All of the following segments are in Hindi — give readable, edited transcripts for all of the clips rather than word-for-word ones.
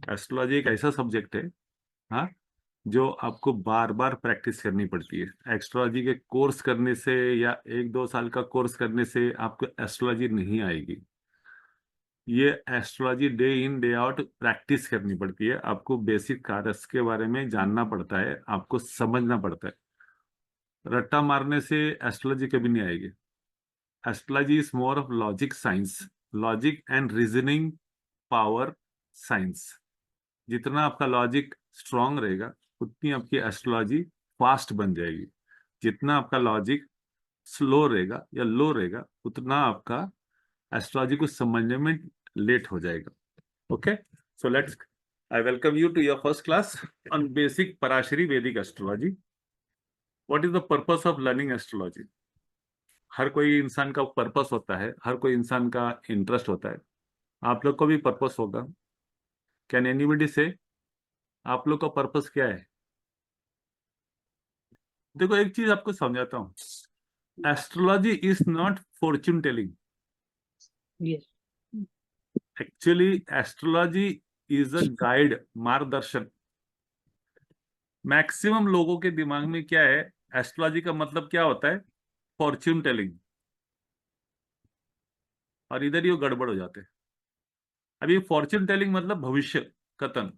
एस्ट्रोलॉजी एक ऐसा सब्जेक्ट है, हाँ, जो आपको बार बार प्रैक्टिस करनी पड़ती है। एस्ट्रोलॉजी के कोर्स करने से या 1-2 साल का कोर्स करने से आपको एस्ट्रोलॉजी नहीं आएगी। ये astrology day in day out practice करनी पड़ती है। आपको बेसिक कारस के बारे में जानना पड़ता है, आपको समझना पड़ता है। रट्टा मारने से एस्ट्रोलॉजी कभी नहीं आएगी। Astrology is more of logic science, logic and reasoning power science. जितना आपका लॉजिक स्ट्रांग रहेगा उतनी आपकी एस्ट्रोलॉजी फास्ट बन जाएगी। जितना आपका लॉजिक स्लो रहेगा या लो रहेगा उतना आपका एस्ट्रोलॉजी को समझने में लेट हो जाएगा। Okay, so let's I welcome you to your first class on basic Parashari Vedic astrology. What is the purpose of learning astrology? हर कोई इंसान का पर्पस होता है, हर कोई इंसान का इंटरेस्ट होता है। आप लोग को भी पर्पस होगा। कैन एनीबडी से आप लोग का पर्पस क्या है? देखो, एक चीज आपको समझाता हूँ। Astrology is not Fortune telling. Yes. Actually astrology is a guide, मार्गदर्शन। मैक्सिमम लोगों के दिमाग में क्या है, एस्ट्रोलॉजी का मतलब क्या होता है? Fortune telling. और इधर ही वो गड़बड़ हो जाते हैं। अभी फॉर्च्यून टेलिंग मतलब भविष्य कथन।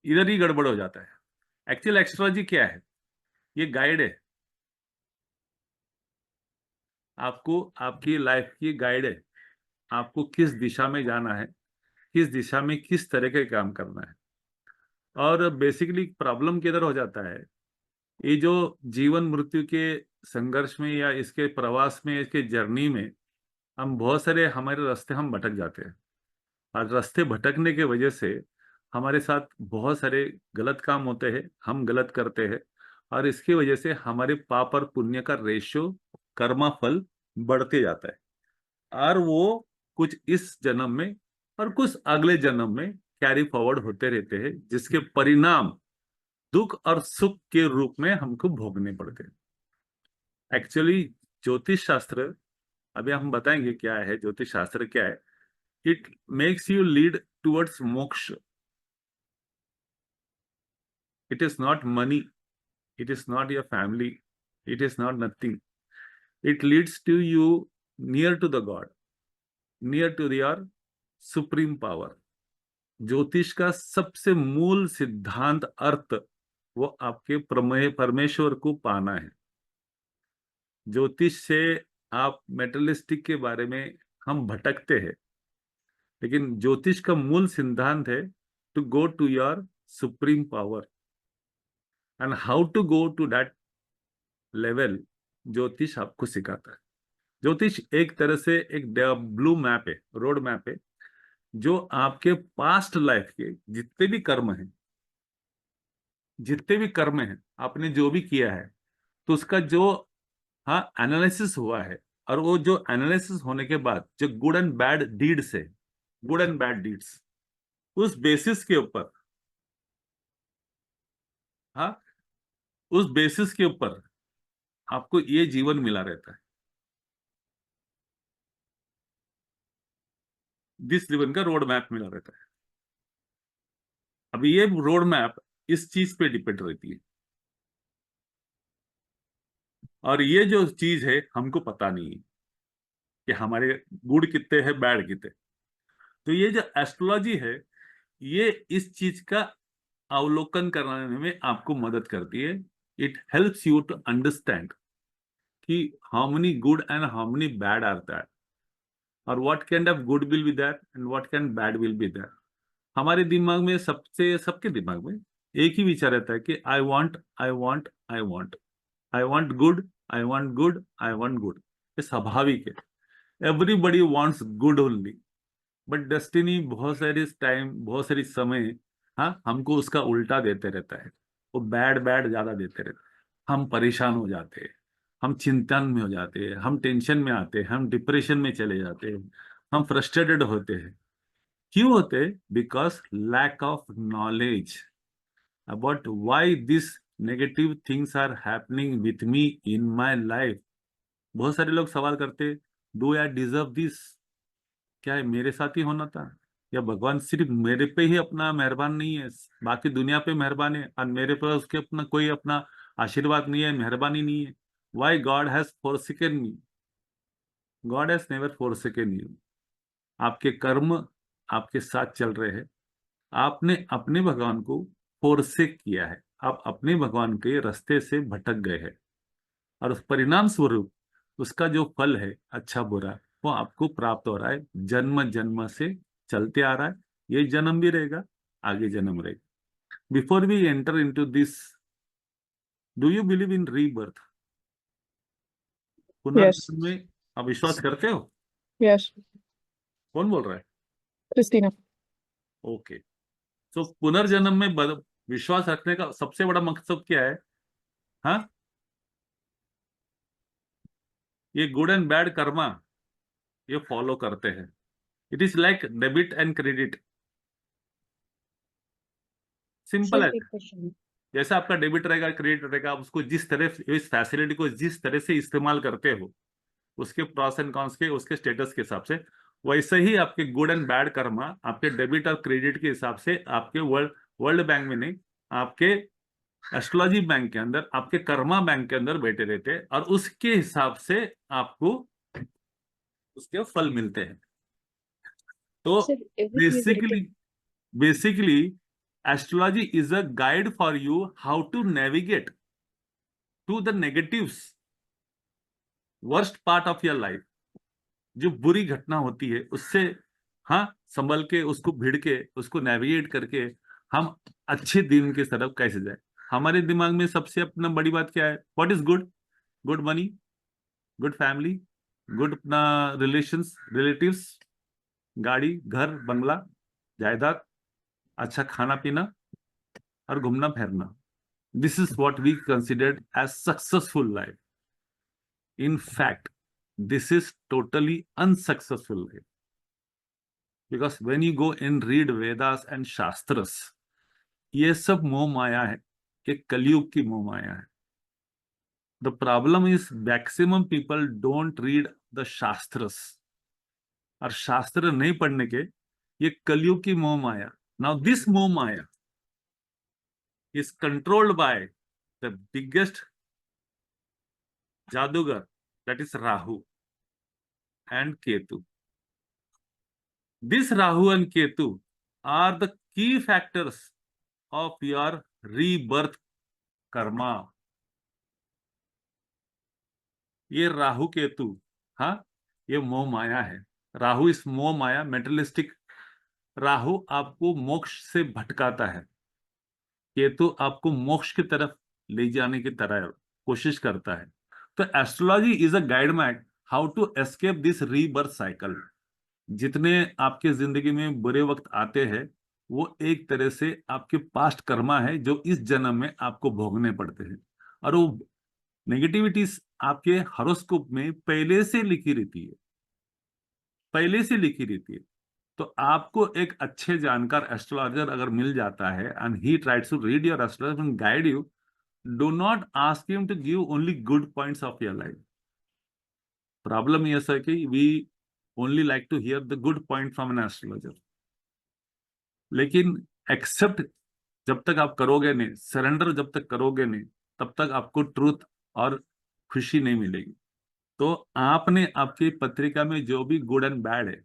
इधर ही गड़बड़ हो जाता है। एक्चुअल एस्ट्रोलॉजी क्या है? ये गाइड है। आपको आपकी लाइफ की गाइड है। आपको किस दिशा में जाना है, किस दिशा में किस तरह के काम करना है। और बेसिकली प्रॉब्लम किधर हो जाता है? ये जो जीवन मृत्यु के संघर्ष में या इसके प्रवास में, इसके जर्नी में हम बहुत सारे हमारे रास्ते हम भटक जाते हैं। और रास्ते भटकने के वजह से हमारे साथ बहुत सारे गलत काम होते हैं, हम गलत करते हैं। और इसकी वजह से हमारे पाप और पुण्य का रेशियो, कर्मा फल बढ़ते जाता है। और वो कुछ इस जन्म में और कुछ अगले जन्म में कैरी फॉरवर्ड होते रहते हैं, जिसके परिणाम दुख और सुख के रूप में हमको भोगने पड़ते हैं। एक्चुअली ज्योतिष शास्त्र, अभी हम बताएंगे क्या है ज्योतिष शास्त्र क्या है। It makes you lead towards moksha. It is not money, it is not your family, it is not nothing. It leads to you near to the God, near to your supreme power. ज्योतिष का सबसे मूल सिद्धांत अर्थ वो आपके प्रमेय परमेश्वर को पाना है। ज्योतिष से आप मेटलिस्टिक के बारे में हम भटकते हैं, लेकिन ज्योतिष का मूल सिद्धांत है to go to your supreme power and how to go to that level. ज्योतिष आपको सिखाता है। ज्योतिष एक तरह से एक ब्लू मैप है, रोड मैप है, जो आपके पास्ट लाइफ के जितने भी कर्म हैं, आपने जो भी किया है, तो उसका जो, हाँ, एनालिसिस हुआ है। और वो जो एनालिसिस होने के बाद जो गुड एंड बैड डीड्स है, गुड एंड बैड डीड्स, उस बेसिस के ऊपर, हाँ, उस बेसिस के ऊपर आपको ये जीवन मिला रहता है। जिस जीवन का रोड मैप मिला रहता है। अब ये रोड मैप इस चीज पे डिपेंड रहती है। और ये जो चीज है हमको पता नहीं है कि हमारे गुड कितने हैं, बैड कितने। तो ये जो एस्ट्रोलॉजी है, ये इस चीज का अवलोकन कराने में आपको मदद करती है। It helps you to understand कि how many good and how many bad are that, और what kind of good will be that and what kind bad will be that. हमारे दिमाग में, सबके दिमाग में एक ही विचार रहता है कि I want, I want, I want, I want good, I want good, I want good. ये स्वाभाविक है। Everybody wants good only. But destiny बहुत सारी टाइम, बहुत सारी समय, हाँ, हमको उसका उल्टा देते रहता है। वो बैड बैड ज्यादा देते रहता है। हम परेशान हो जाते हैं, हम चिंतन में हो जाते हैं, हम टेंशन में आते हैं, हम डिप्रेशन में चले जाते हैं, हम फ्रस्ट्रेटेड होते हैं। क्यों होते हैं? Because lack of knowledge about why this negative things are happening with me in my life. बहुत सारे लोग सवाल करते हैं, डू आई डिजर्व दिस? क्या है मेरे साथ ही होना था, या भगवान सिर्फ मेरे पे ही अपना मेहरबान नहीं है, बाकी दुनिया पे मेहरबान है और मेरे पे उसके अपना कोई अपना आशीर्वाद नहीं है, मेहरबानी नहीं है? Y God has forsaken me? God has never forsaken you. आपके कर्म आपके साथ चल रहे हैं। आपने अपने भगवान को फोरसेक किया है, आप अपने भगवान के रास्ते से भटक गए हैं, और उस परिणाम स्वरूप उसका जो फल है अच्छा बुरा वो आपको प्राप्त हो रहा है, जन्म जन्म से चलते आ रहा है। ये जन्म भी रहेगा, आगे जन्म रहेगा। Before we enter into this, do you believe in rebirth? Yes. पुनर्जन्म में आप विश्वास करते हो? Yes. कौन बोल रहा है? Christina. ओके। तो पुनर्जन्म में विश्वास रखने का सबसे बड़ा मकसद क्या है? हाँ, ये गुड एंड बैड कर्मा ये फॉलो करते हैं। It is like debit and credit, simple Sir, है। एक क्वेश्चन। जैसा आपका डेबिट रहेगा क्रेडिट रहेगा, आप उसको जिस तरह इस फैसिलिटी को जिस तरह से इस्तेमाल करते हो, उसके प्रॉस एंड कॉन्स के उसके स्टेटस के हिसाब से, वैसे ही आपके गुड एंड बैड कर्मा आपके डेबिट और क्रेडिट के हिसाब से आपके वर्ल्ड वर्ल्ड बैंक में नहीं, आपके एस्ट्रोलॉजी बैंक के अंदर, आपके कर्मा बैंक के अंदर बैठे रहते हैं, और उसके हिसाब से आपको उसके फल मिलते हैं। तो Sir, everything is basically written. Basically astrology is a guide for you how to navigate to the negatives, worst part of your life. जो बुरी घटना होती है उससे, हाँ, संभल के उसको भिड़ के उसको नेविगेट करके हम अच्छे दिन के तरफ कैसे जाए। हमारे दिमाग में सबसे अपना बड़ी बात क्या है? What is good? Good money, good family, good अपना रिलेशंस, रिलेटिव्स, गाड़ी घर बंगला जायदाद, अच्छा खाना पीना और घूमना फिरना। This is what we considered as successful life. In fact this is totally unsuccessful life, because when you go and read Vedas and Shastras, ये सब मोह माया है, ये कलयुग की मोह माया है। The problem is maximum people don't read the Shastras, और शास्त्र नहीं पढ़ने के ये कलयुग की मोह माया। Now this मोह माया is controlled by the biggest जादूगर, that is Rahu and Ketu. This Rahu and Ketu are the key factors of your rebirth karma. ये राहु केतु, हाँ, ये मोह माया है। राहु इस मोह माया मेटेरियलिस्टिक, राहु आपको मोक्ष से भटकाता है, केतु आपको मोक्ष की तरफ ले जाने की तरह कोशिश करता है। तो astrology is a guide mate how to escape this rebirth cycle. जितने आपके जिंदगी में बुरे वक्त आते हैं वो एक तरह से आपके पास्ट कर्मा है जो इस जन्म में आपको भोगने पड़ते हैं, और वो नेगेटिविटीज आपके हॉरोस्कोप में पहले से लिखी रहती है, पहले से लिखी रहती है। तो आपको एक अच्छे जानकार एस्ट्रोलॉजर अगर मिल जाता है and he tries to read your astrology and guide you, do not ask him to give only good points of your life. Problem यह है कि we only like to hear the good point from an astrologer, लेकिन एक्सेप्ट जब तक आप करोगे नहीं, सरेंडर जब तक करोगे नहीं, तब तक आपको ट्रूथ और खुशी नहीं मिलेगी। तो आपने आपकी पत्रिका में जो भी गुड एंड बैड है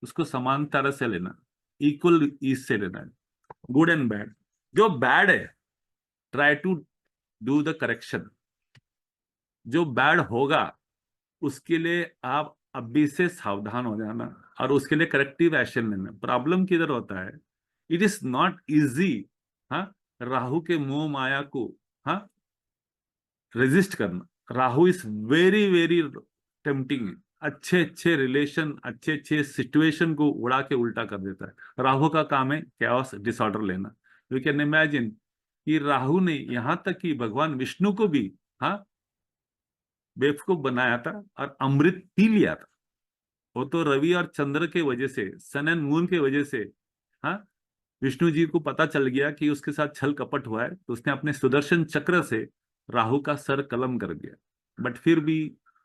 उसको समान तरह से लेना, इक्वल ईज से लेना है। गुड एंड बैड, जो बैड है try to do the correction. जो बैड होगा उसके लिए आप अभी से सावधान हो जाना और उसके लिए करेक्टिव एक्शन लेना। प्रॉब्लम किधर होता है? इट इज नॉट इजी, हाँ, राहु के मोह माया को, हाँ, रेजिस्ट करना। Rahu is very very tempting. अच्छे अच्छे रिलेशन, अच्छे अच्छे सिचुएशन को उड़ा के उल्टा कर देता है। राहु का काम है कैओस डिसऑर्डर लेना। यू कैन इमेजिन कि राहु ने यहां तक कि भगवान विष्णु को भी, हाँ, बेवकूफ बनाया था और अमृत पी लिया था। वो तो रवि और चंद्र के वजह से, सन एंड मून के वजह से, हाँ, विष्णु जी को पता चल गया कि उसके साथ छल कपट हुआ है, तो उसने अपने सुदर्शन चक्र से राहु का सर कलम कर दिया। बट फिर भी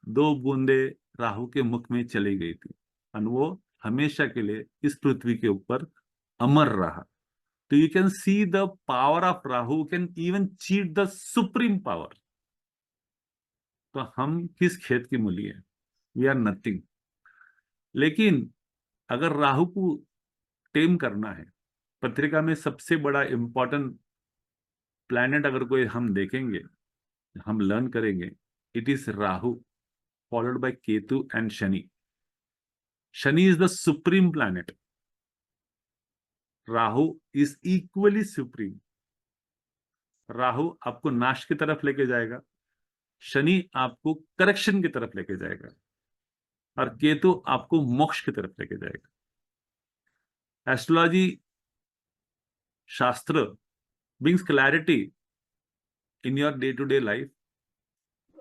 2 बूंदे राहु के मुख में चली गई थी और वो हमेशा के लिए इस पृथ्वी के ऊपर अमर रहा। तो you can see the power of Rahu can even cheat the supreme power. तो हम किस खेत की मूली है? We are nothing. लेकिन अगर राहु को टेम करना है, पत्रिका में सबसे बड़ा इंपॉर्टेंट प्लैनेट अगर कोई हम देखेंगे, हम लर्न करेंगे, it is Rahu followed by Ketu and Shani. Shani is the supreme planet, Rahu is equally supreme. Rahu आपको नाश की तरफ लेके जाएगा, शनि आपको करेक्शन की तरफ लेके जाएगा, और केतु आपको मोक्ष की तरफ लेके जाएगा। एस्ट्रोलॉजी शास्त्र brings clarity in your day to day life।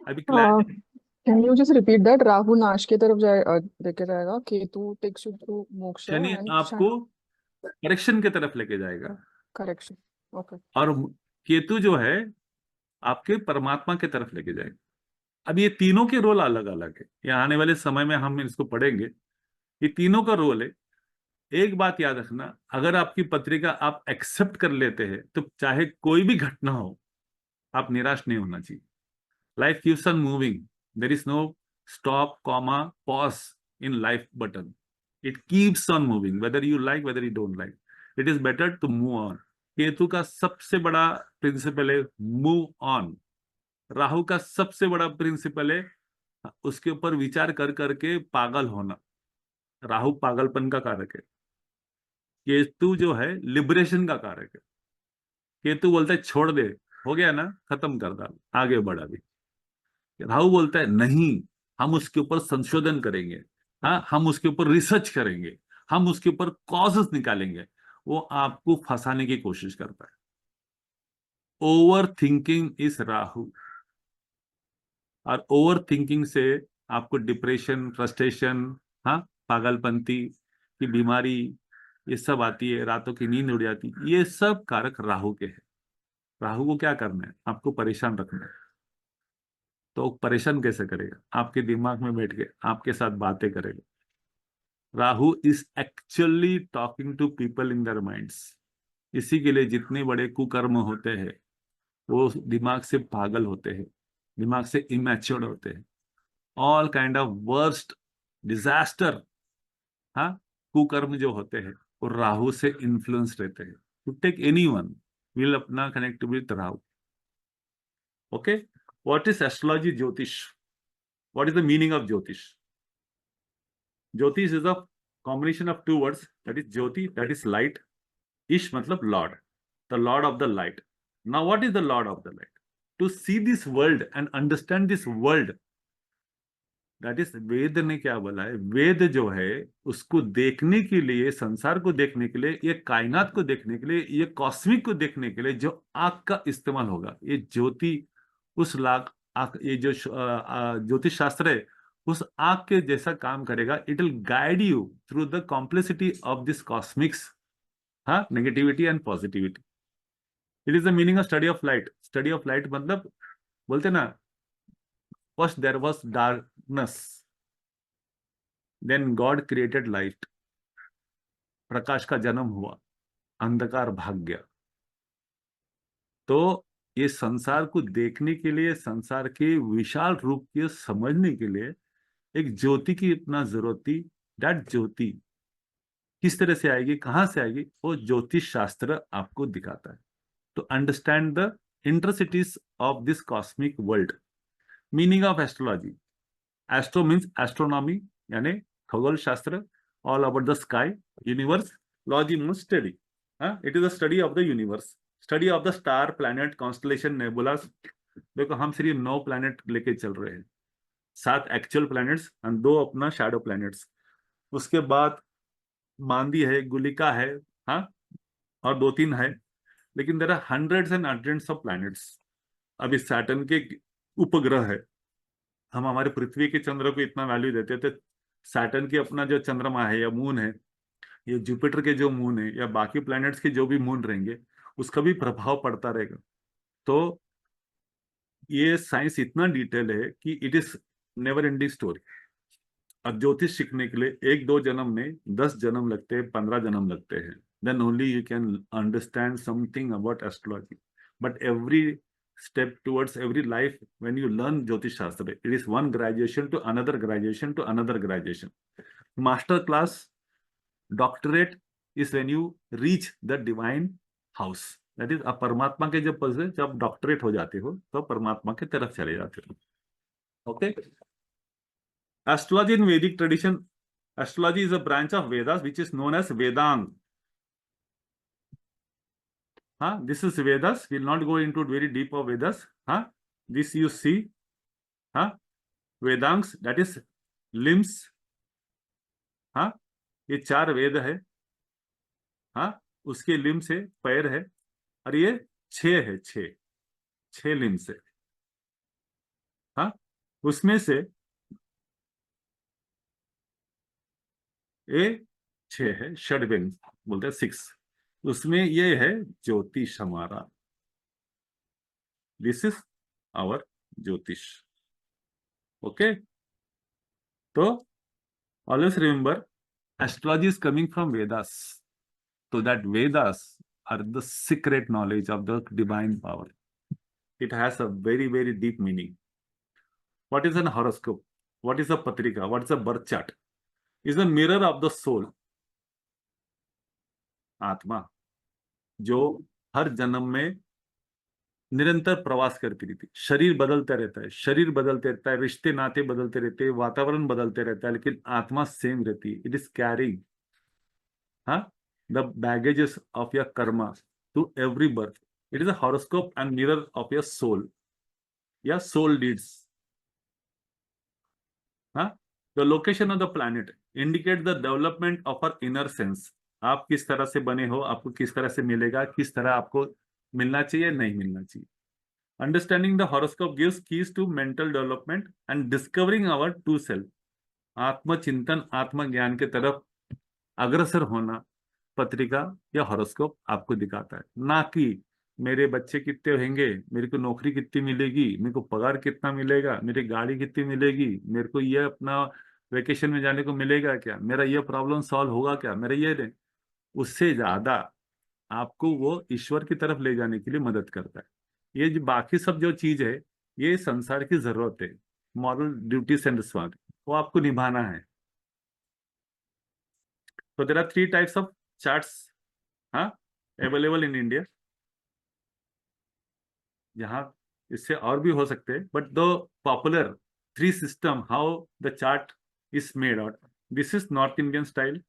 अभी clarity, can you just repeat that? Rahu नाश की तरफ लेके जाएगा, केतु टेक्स यू टू मोक्ष शनि एंड आपको करेक्शन की तरफ लेके जाएगा, करेक्शन। ओके। और केतु जो है आपके परमात्मा की तरफ लेके जाएगा। अब ये तीनों के रोल अलग अलग है, ये आने वाले समय में हम इसको पढ़ेंगे। ये तीनों का रोल है। एक बात याद रखना, अगर आपकी पत्रिका आप एक्सेप्ट कर लेते हैं तो चाहे कोई भी घटना हो, आप निराश नहीं होना चाहिए। Life keeps on moving, there is no stop comma pause in life button. It keeps on moving whether you like whether you don't like, it is better to move on. Ketu का सबसे बड़ा प्रिंसिपल है मूव ऑन। राहु का सबसे बड़ा प्रिंसिपल है उसके ऊपर विचार कर करके पागल होना। राहु पागलपन का कारक है, केतु जो है लिबरेशन का कारक है। केतु बोलता है छोड़ दे, हो गया ना, खत्म कर डाल, आगे बढ़ा भी। राहु बोलता है नहीं, हम उसके ऊपर संशोधन करेंगे, हाँ, हम उसके ऊपर रिसर्च करेंगे, हम उसके ऊपर कॉजेस निकालेंगे। वो आपको फंसाने की कोशिश करता है। ओवर थिंकिंग इज राहु, और ओवर थिंकिंग से आपको डिप्रेशन, फ्रस्ट्रेशन, हाँ, पागलपंती की बीमारी, ये सब आती है, रातों की नींद उड़ जाती, ये सब कारक राहु के हैं। राहु को क्या करना है? आपको परेशान रखना है। तो परेशान कैसे करेगा? आपके दिमाग में बैठ के आपके साथ बातें करेगा। Rahu is actually talking to people in their minds. इसी के लिए जितने बड़े कुकर्म होते हैं वो दिमाग से पागल होते हैं, दिमाग से इमैच्योर्ड होते हैं। All kind of worst disaster, हाँ, कुकर्म जो होते हैं वो राहु से इन्फ्लुएंस रहते हैं। To take any one, will अपना connect with Rahu. Okay, what is astrology? Jyotish. What is the meaning of Jyotish? Jyotish is a combination of two words, that is jyoti, that is light. Ish matlab Lord, the Lord of the light. Now what is the Lord of the light? To see this world and understand this world, that is वेद ने क्या बोला है? वेद जो है उसको देखने के लिए, संसार को देखने के लिए, ये कायनात को देखने के लिए, ये कॉस्मिक को देखने के लिए जो आंख का इस्तेमाल होगा, ये ज्योति, उस लाख आंख, ये जो ज्योतिष शास्त्र है उस आंख के जैसा काम करेगा। It will guide you through the complexity of this cosmics, हाँ, negativity and positivity. It is the meaning of study of light. Study of light मतलब, बोलते ना, first there was darkness, then God created light, प्रकाश का जन्म हुआ, अंधकार भाग गया। तो ये संसार को देखने के लिए, संसार के विशाल रूप को समझने के लिए एक ज्योति की इतना जरूरत थी। दैट ज्योति किस तरह से आएगी, कहां से आएगी, वो ज्योतिष शास्त्र आपको दिखाता है। To understand the intricacies of this cosmic world. Meaning of astrology. Astro means astronomy, यानी खगोल शास्त्र, all about the sky, universe. Logy means study, it is the study of the universe, study of the star, planet, constellation, nebulas. देखो हम सिर्फ 9 प्लैनेट लेके चल रहे हैं, 7 एक्चुअल प्लैनेट्स और 2 अपना शैडो प्लैनेट्स। उसके बाद मांदी है, गुलिका है, हाँ, और 2-3 है, लेकिन there are hundreds and hundreds of planets. अभी सैटर्न के उपग्रह है। हम हमारे पृथ्वी के चंद्र को इतना वैल्यू देते थे, सैटर्न की अपना जो चंद्रमा है या मून है, ये जुपिटर के जो मून है या बाकी प्लैनेट्स के जो भी मून रहेंगे, उसका भी प्रभाव पड़ता रहेगा। तो ये साइंस इतना डिटेल है कि it is never ending story. अब ज्योतिष सीखने के लिए एक दो जन्म में 10 जन्म लगते हैं, 15 जन्म लगते हैं, then only you can understand something about astrology. But every step towards every life when you learn jyotish shastra, it is one graduation to another graduation to another graduation. Master class, doctorate is when you reach the divine house, that is आप परमात्मा के जब पद से जब डॉक्टरेट हो जाते हो तो परमात्मा की तरफ चले जाते हो। Okay. Astrology in Vedic tradition, astrology is a branch of Vedas which is known as Vedang. This is Vedas. We'll not go into very deep of Vedas. This you see. Vedangs, that is limbs. ये 4 वेद है। उसके लिम्स है, पैर है, और ये 6 है, 6 लिम्स है। उसमें से ये 6 है, षड्वेद बोलते हैं, 6। उसमें ये है ज्योतिष हमारा, दिस इज आवर ज्योतिष। ओके, तो always remember astrology is coming from Vedas, so that Vedas are the secret knowledge of the divine power. It has a very, very deep meaning. What is an horoscope? What is a patrika? What is a birth chart? Is a mirror of the soul. आत्मा जो हर जन्म में निरंतर प्रवास करती रहती, शरीर बदलता रहता है, शरीर बदलते रहता है, रिश्ते नाते बदलते रहते हैं, वातावरण बदलते रहता है, लेकिन आत्मा सेम रहती है। It is carrying the baggages of your karma to every birth. It is a horoscope and mirror of your soul, your soul deeds. The location of the planet indicate the development of our inner sense. आप किस तरह से बने हो, आपको किस तरह से मिलेगा, किस तरह आपको मिलना चाहिए, नहीं मिलना चाहिए। Understanding the horoscope gives keys to mental development and discovering our true self. आत्मचिंतन, आत्मज्ञान के तरफ अग्रसर होना पत्रिका या हॉरोस्कोप आपको दिखाता है, ना कि मेरे बच्चे कितने होंगे, मेरे को नौकरी कितनी मिलेगी, मेरे को पगार कितना मिलेगा, मेरी गाड़ी कितनी मिलेगी, मेरे को ये अपना वेकेशन में जाने को मिलेगा क्या, मेरा ये प्रॉब्लम सॉल्व होगा क्या, मेरा ये नहीं। उससे ज्यादा आपको वो ईश्वर की तरफ ले जाने के लिए मदद करता है। ये जो बाकी सब जो चीज है, ये संसार की जरूरत है, मॉरल ड्यूटीज एंड रिस्पॉन्सिबिलिटी, वो आपको निभाना है। तो there are 3 types of charts available in India. यहाँ इससे और भी हो सकते हैं, but the popular 3 system how the chart is made out, this is North Indian style.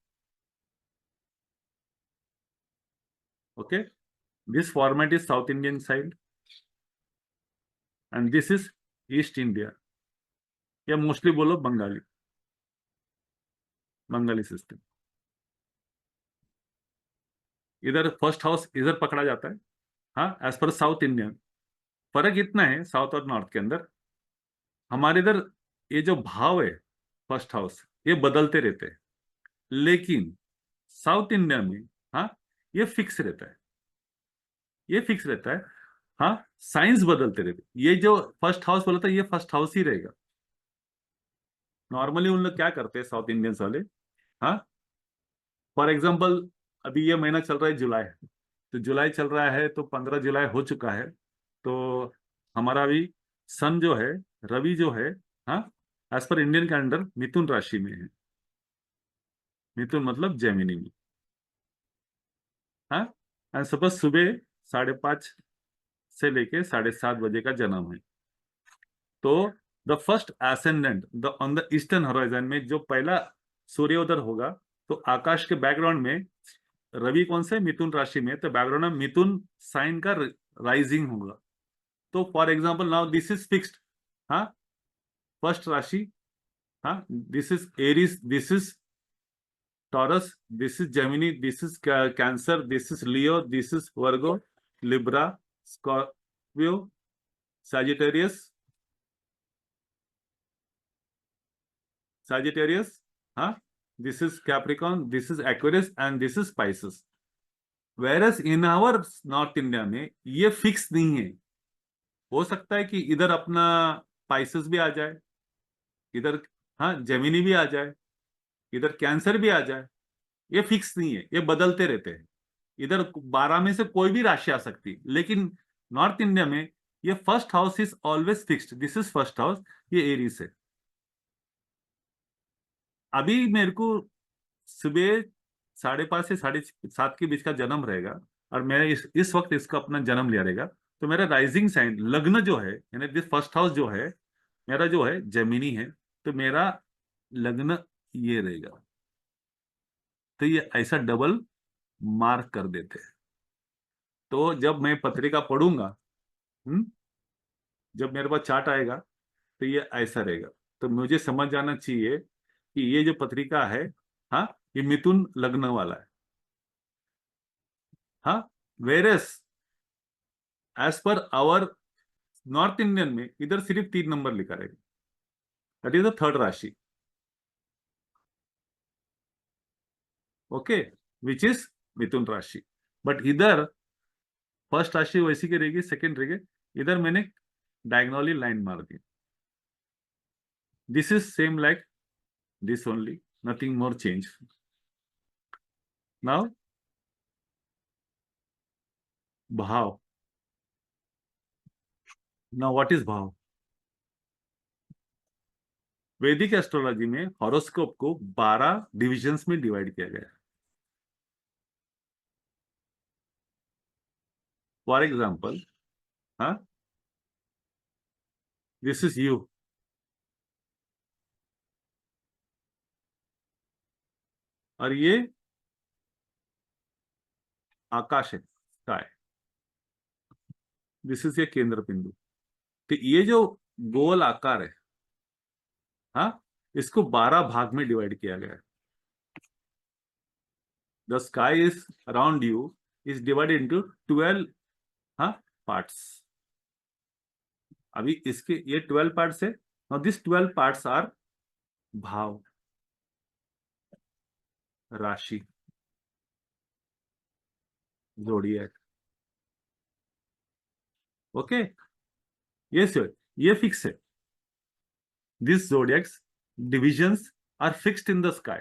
Okay, this format is South Indian side, and this is East India, या मोस्टली बोलो बंगाली, बंगाली सिस्टम। इधर फर्स्ट हाउस इधर पकड़ा जाता है, एज पर साउथ इंडियन। फर्क इतना है साउथ और नॉर्थ के अंदर, हमारे इधर ये जो भाव है फर्स्ट हाउस ये बदलते रहते हैं, लेकिन साउथ इंडिया में ये फिक्स रहता है, ये फिक्स रहता है। साइंस बदलते रहते, ये जो फर्स्ट हाउस बोला था ये फर्स्ट हाउस ही रहेगा। नॉर्मली उन लोग क्या करते हैं साउथ इंडियंस वाले, फॉर एग्जाम्पल अभी ये महीना चल रहा है जुलाई, तो जुलाई चल रहा है तो 15 जुलाई हो चुका है, तो हमारा अभी सन जो है, रवि जो है, एज पर इंडियन कैलेंडर मिथुन राशि में है। मिथुन मतलब जेमिनी में। एंड सपोज सुबह 5:30 से लेके 7:30 बजे का जन्म है, तो the first ascendant the on the eastern horizon में जो पहला सूर्योदय होगा, तो आकाश के बैकग्राउंड में रवि कौन से मिथुन राशि में, तो बैकग्राउंड में मिथुन साइन का राइजिंग होगा। तो for example now this is fixed, first rashi, this is Aries, this is Taurus, this is Gemini, this is Cancer, this is Leo, this is Virgo, Libra, Scorpio, Sagittarius, this is Capricorn, this is Aquarius, and this is Pisces. Whereas in our North India में ये फिक्स नहीं है, हो सकता है कि इधर अपना Pisces भी आ जाए, इधर हाँ जेमिनी भी आ जाए, इधर कैंसर भी आ जाए, ये फिक्स नहीं है, ये बदलते रहते हैं। इधर 12 में से कोई भी राशि आ सकती है, लेकिन नॉर्थ इंडिया में ये first house is always fixed, this is first house, ये एरीज है। अभी मेरे को सुबह 5:30 से 7:30 के बीच का जन्म रहेगा, और मैं इस वक्त इसका अपना जन्म लिया रहेगा, तो मेरा राइजिंग साइन लग्न जो है, यानी दिस फर्स्ट हाउस जो है मेरा, जो है जेमिनी है, तो मेरा लग्न ये रहेगा। तो ये ऐसा डबल मार्क कर देते हैं। तो जब मैं पत्रिका पढ़ूंगा, जब मेरे पास चार्ट आएगा, तो ये ऐसा रहेगा। तो मुझे समझ जाना चाहिए कि ये जो पत्रिका है, हाँ, ये मिथुन लग्न वाला है। हाँ, whereas as per our north Indian में इधर सिर्फ 3 नंबर लिखा रहेगा, that is the third rashi. Okay, which is Mithun rashi. But इधर फर्स्ट राशि वैसी की रहेगी, सेकंड रहेगी, इधर मैंने डायगोनली लाइन मार दी। This is same like this only, nothing more change. Now bhava, now what is bhava? Vedic astrology में हॉरोस्कोप को 12 डिविजन्स में डिवाइड किया गया है। फॉर एग्जाम्पल, हाँ, दिस इज यू, और ये आकाश है, स्काई। दिस इज ये केंद्र बिंदु। तो ये जो गोल आकार है, हाँ, इसको 12 भाग में डिवाइड किया गया है। The sky is around you is divided into 12, हाँ, पार्ट्स। अभी इसके ये 12 पार्ट्स है। नाउ दिस 12 पार्ट्स आर भाव, राशि, जोडिएक। ओके, ये सर, ये फिक्स है। These zodiacs divisions are fixed in the sky.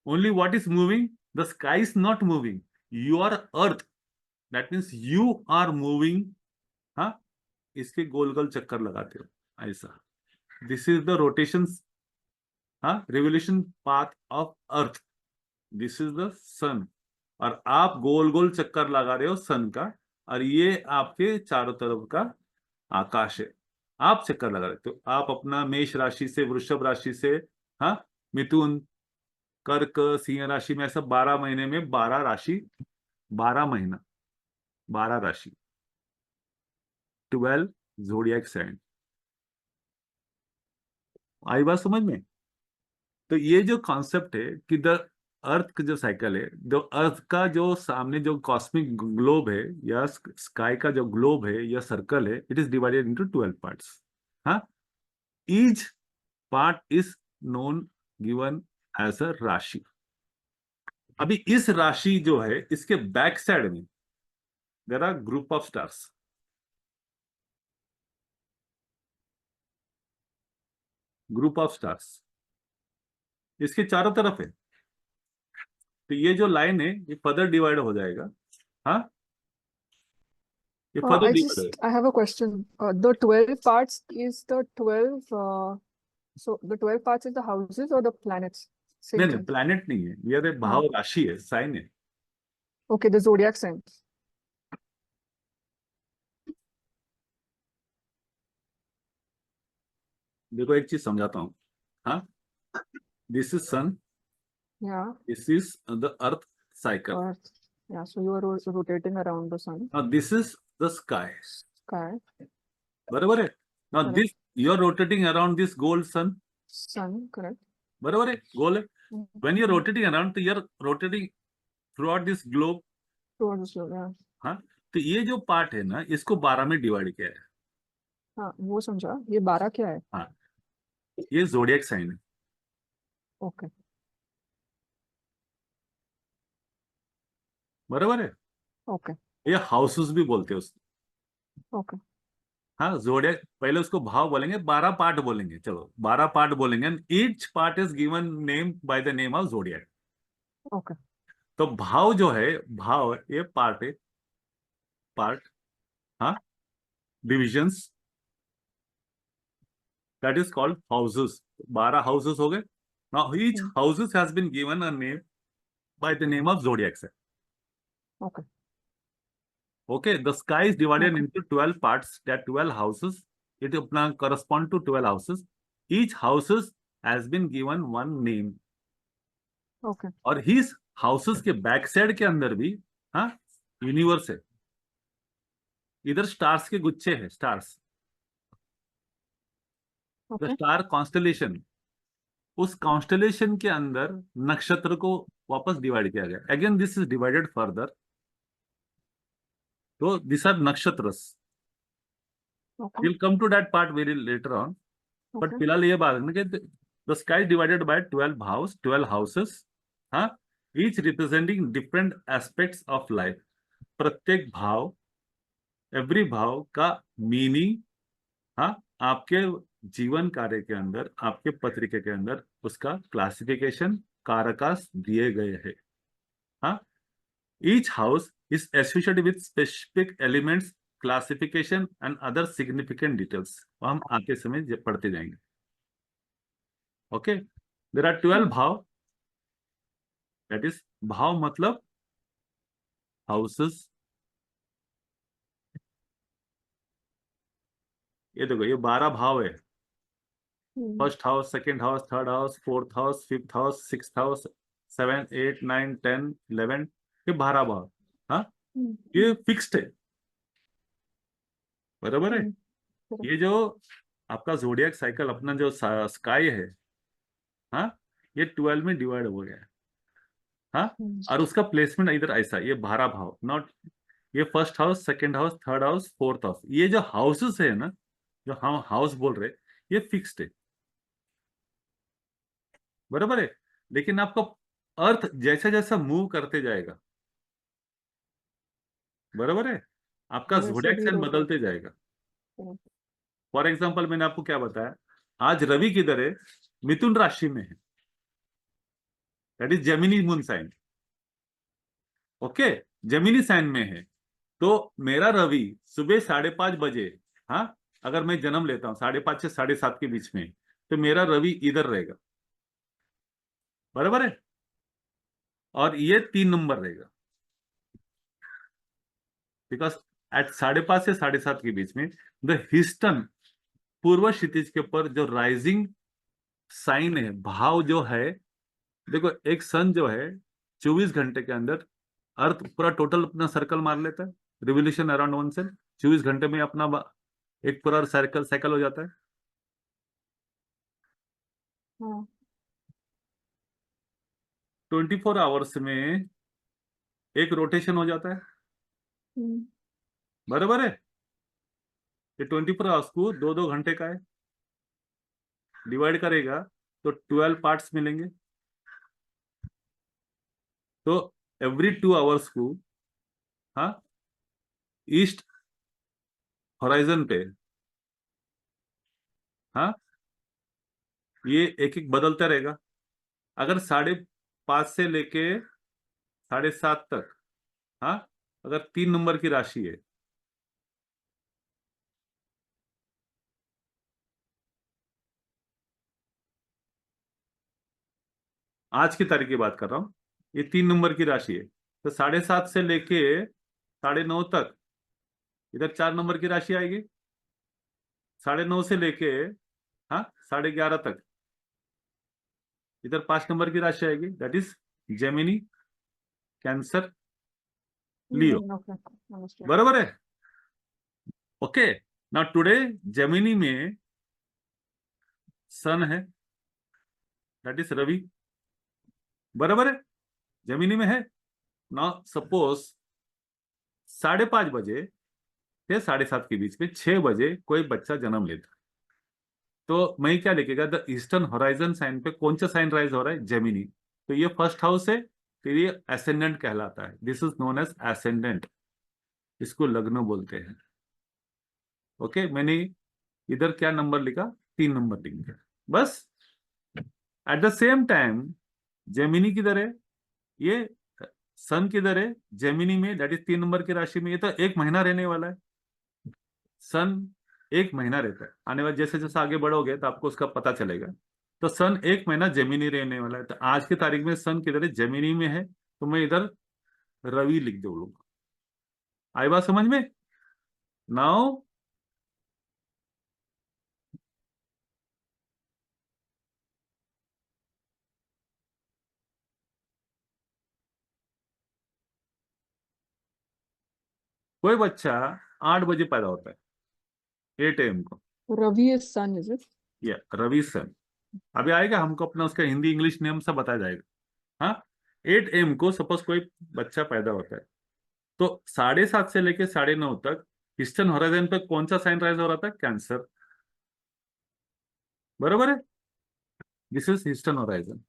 Only what is moving? The sky is not moving. Your Earth, that means you are moving. हाँ, इसके गोल गोल चक्कर लगाते हो ऐसा। दिस इज द रोटेशन, हाँ, revolution path of earth. This is the sun, और आप गोल गोल चक्कर लगा रहे हो सन का, और ये आपके चारों तरफ का आकाश है। आप चक्कर लगा रहे हो, तो आप अपना मेष राशि से, वृषभ राशि से, हाँ, मिथुन, कर्क, सिंह राशि में, ऐसा 12 महीने में 12 राशि, 12 महीना, 12 राशि, 12 जोडियक साइन। आई बात समझ में? तो ये जो कॉन्सेप्ट है कि द अर्थ का जो साइकिल है, जो अर्थ का जो सामने जो कॉस्मिक ग्लोब है, या स्काई का जो ग्लोब है या सर्कल है, it is divided into 12 parts. हाँ, each part is known, given as a rashi. अभी इस राशि जो है, इसके बैक साइड में there are group of stars. Group of stars इसके चारों तरफ है। तो ये जो लाइन है, ये फर्दर डिवाइड हो जाएगा। हाँ, ये फर्दर डिवाइड होगा। I have a question. The 12 parts is the 12, so the 12 parts is the houses or the planets? नहीं Same नहीं, thing. प्लैनेट नहीं है, ये भाव राशि है, साइन है। Okay, the zodiac signs. देखो एक चीज समझाता हूँ। हाँ, this is sun, Yeah, this is the earth cycle, Earth. Yeah, so you are rotating around the sun. Now this is the sky. Sky, बराबर है? Now correct. This, you are rotating around this gold sun. Sun, correct. बराबर है, गोल है। When you are Mhm. Rotating around, तो you are rotating throughout this globe. Towards the slope, yeah. हाँ, तो ये जो पार्ट है ना, इसको 12 में डिवाइड किया है। हाँ, वो समझा। ये 12 क्या है? हाँ, ये जोडियक साइन है। Okay, बराबर है? okay, ये हाउसेस भी बोलते हैं उसको। okay. हाँ, जोडियक पहले उसको भाव बोलेंगे, 12 पार्ट बोलेंगे, चलो 12 पार्ट बोलेंगे, each part is given name by the name of zodiac. Okay. तो भाव जो है, भाव ये पार्ट है, पार्ट, हाँ, divisions, that is called houses. 12 houses हो गए। Now each Hmm. Houses has been given a name by the name of zodiacs. Okay. Okay, the sky is divided Okay. into 12 parts. There are 12 houses. It correspond to 12 houses. Each houses has been given one name. Okay. और his houses के बैक साइड के अंदर भी, हाँ, यूनिवर्स है। इधर स्टार्स के गुच्छे हैं, stars, the Okay. Star constellation. उस कॉन्स्टलेशन के अंदर नक्षत्र को वापस डिवाइड किया गया। Again this is divided further, तो this are nakshatras. Okay. Will come to that part very later on. But Okay. फिलहाल ये बात है ना कि the sky divided by 12 house, 12 houses, हाँ, each representing different aspects of life. प्रत्येक भाव, एवरी भाव का मीनिंग, हाँ, आपके जीवन कार्य के अंदर, आपके पत्रिका के अंदर उसका क्लासिफिकेशन, कारकास दिए गए हैं। हाँ, each house is associated with specific elements, classification and other significant details. हम आगे समय पढ़ते जाएंगे। Okay, there are 12 Hmm. Bhav, that is bhav मतलब हाउसेस। ये देखो, ये 12 भाव है। Hmm. First house, second house, third house, fourth house, fifth house, six house, 7, 8, 9, 10, 11, ये 12 भाव। हाँ, Hmm. ये फिक्स्ड है, बराबर है। Hmm. Correct. ये जो आपका जोडियक साइकिल, अपना जो स्काई है, हाँ, ये 12 में डिवाइड हो गया है। हाँ, Hmm. और उसका प्लेसमेंट इधर ऐसा, ये 12 भाव, नॉट ये first house, second house, third house, fourth house. ये जो हाउसेस है ना, जो हम हाउस बोल रहे, ये फिक्स्ड है, बराबर है। लेकिन आपका अर्थ जैसा जैसा मूव करते जाएगा, बराबर है, आपका वैसे जोडिएक भी साइन रोटेट। बदलते जाएगा। Correct. फॉर एग्जांपल, मैंने आपको क्या बताया, आज रवि किधर है? मिथुन राशि में है, that is Gemini moon sign. Okay, Gemini sign में है। तो मेरा रवि सुबह 5:30 बजे, हाँ, अगर मैं जन्म लेता हूं 5:30 से 7:30 के बीच में, तो मेरा रवि इधर रहेगा, बराबर है। और ये 3 नंबर रहेगा, बिकॉज एट 5:30 से 7:30 के बीच में द हीस्टन, पूर्व क्षितिज के ऊपर जो राइजिंग साइन है, भाव जो है, देखो एक सन जो है 24 घंटे के अंदर अर्थ पूरा टोटल अपना सर्कल मार लेता है, रिवोल्यूशन अराउंड वन सन, 24 घंटे में अपना एक पूरा सर्कल साइकिल हो जाता है। हाँ. 24 आवर्स में एक रोटेशन हो जाता है, Hmm. बराबर है। ये 24 आवर्स को 2-2 घंटे का है, डिवाइड करेगा तो 12 पार्ट्स मिलेंगे। तो एवरी 2 आवर्स को, हाँ, ईस्ट होराइजन पे, हाँ, ये एक एक बदलता रहेगा। अगर 5:30 से लेके 7:30 तक, हाँ, अगर 3 नंबर की राशि है, आज की तारीख की बात कर रहा हूं, ये 3 नंबर की राशि है, तो 7:30 से लेके 9:30 तक इधर 4 नंबर की राशि आएगी। 9:30 से लेके, हाँ, 11:30 तक इधर 5 नंबर की राशि आएगी, that is Gemini, cancer, Leo, Hmm. Okay. Understood. बराबर है। ओके, नाउ टुडे जेमिनी में सन है, दैट इज रवि, बराबर है, जेमिनी में है। नाउ सपोज 5:30 बजे से 7:30 के बीच में, 6 बजे कोई बच्चा जन्म लेता, तो मैं क्या लिखेगा, द ईस्टर्न होराइजन साइन पे कौन सा साइन राइज हो रहा है? जेमिनी। तो ये फर्स्ट हाउस है, तो ये एसेंडेंट कहलाता है, this is known as ascendant, इसको लग्न बोलते हैं। ओके, मैंने इधर क्या नंबर लिखा, 3 नंबर लिख दिया बस। At the same time Gemini किधर है, ये सन किधर है, जेमिनी में, दैट इज 3 नंबर की राशि में। ये तो 1 महीना रहने वाला है। सन 1 महीना रहता है, आने वाले जैसे जैसे आगे बढ़ोगे तो आपको उसका पता चलेगा। तो सन 1 महीना जेमिनी रहने वाला है, तो आज की तारीख में सन किधर है, जेमिनी में है, तो मैं इधर रवि लिख दूंगा। आई बात समझ में? नाउ कोई बच्चा 8 बजे पैदा होता है, 8 AM को, Ravi is sun, is it? या रवि सन। अभी आएगा, हमको अपना उसका हिंदी इंग्लिश नेम सब बताया जाएगा। हाँ, 8 AM को सपोज कोई बच्चा पैदा होता है, तो 7:30 से लेके 9:30 तक ईस्टर्न होराइजन पे कौन सा साइन राइज हो रहा था, कैंसर। बरोबर है, दिस इज ईस्टर्न होराइजन।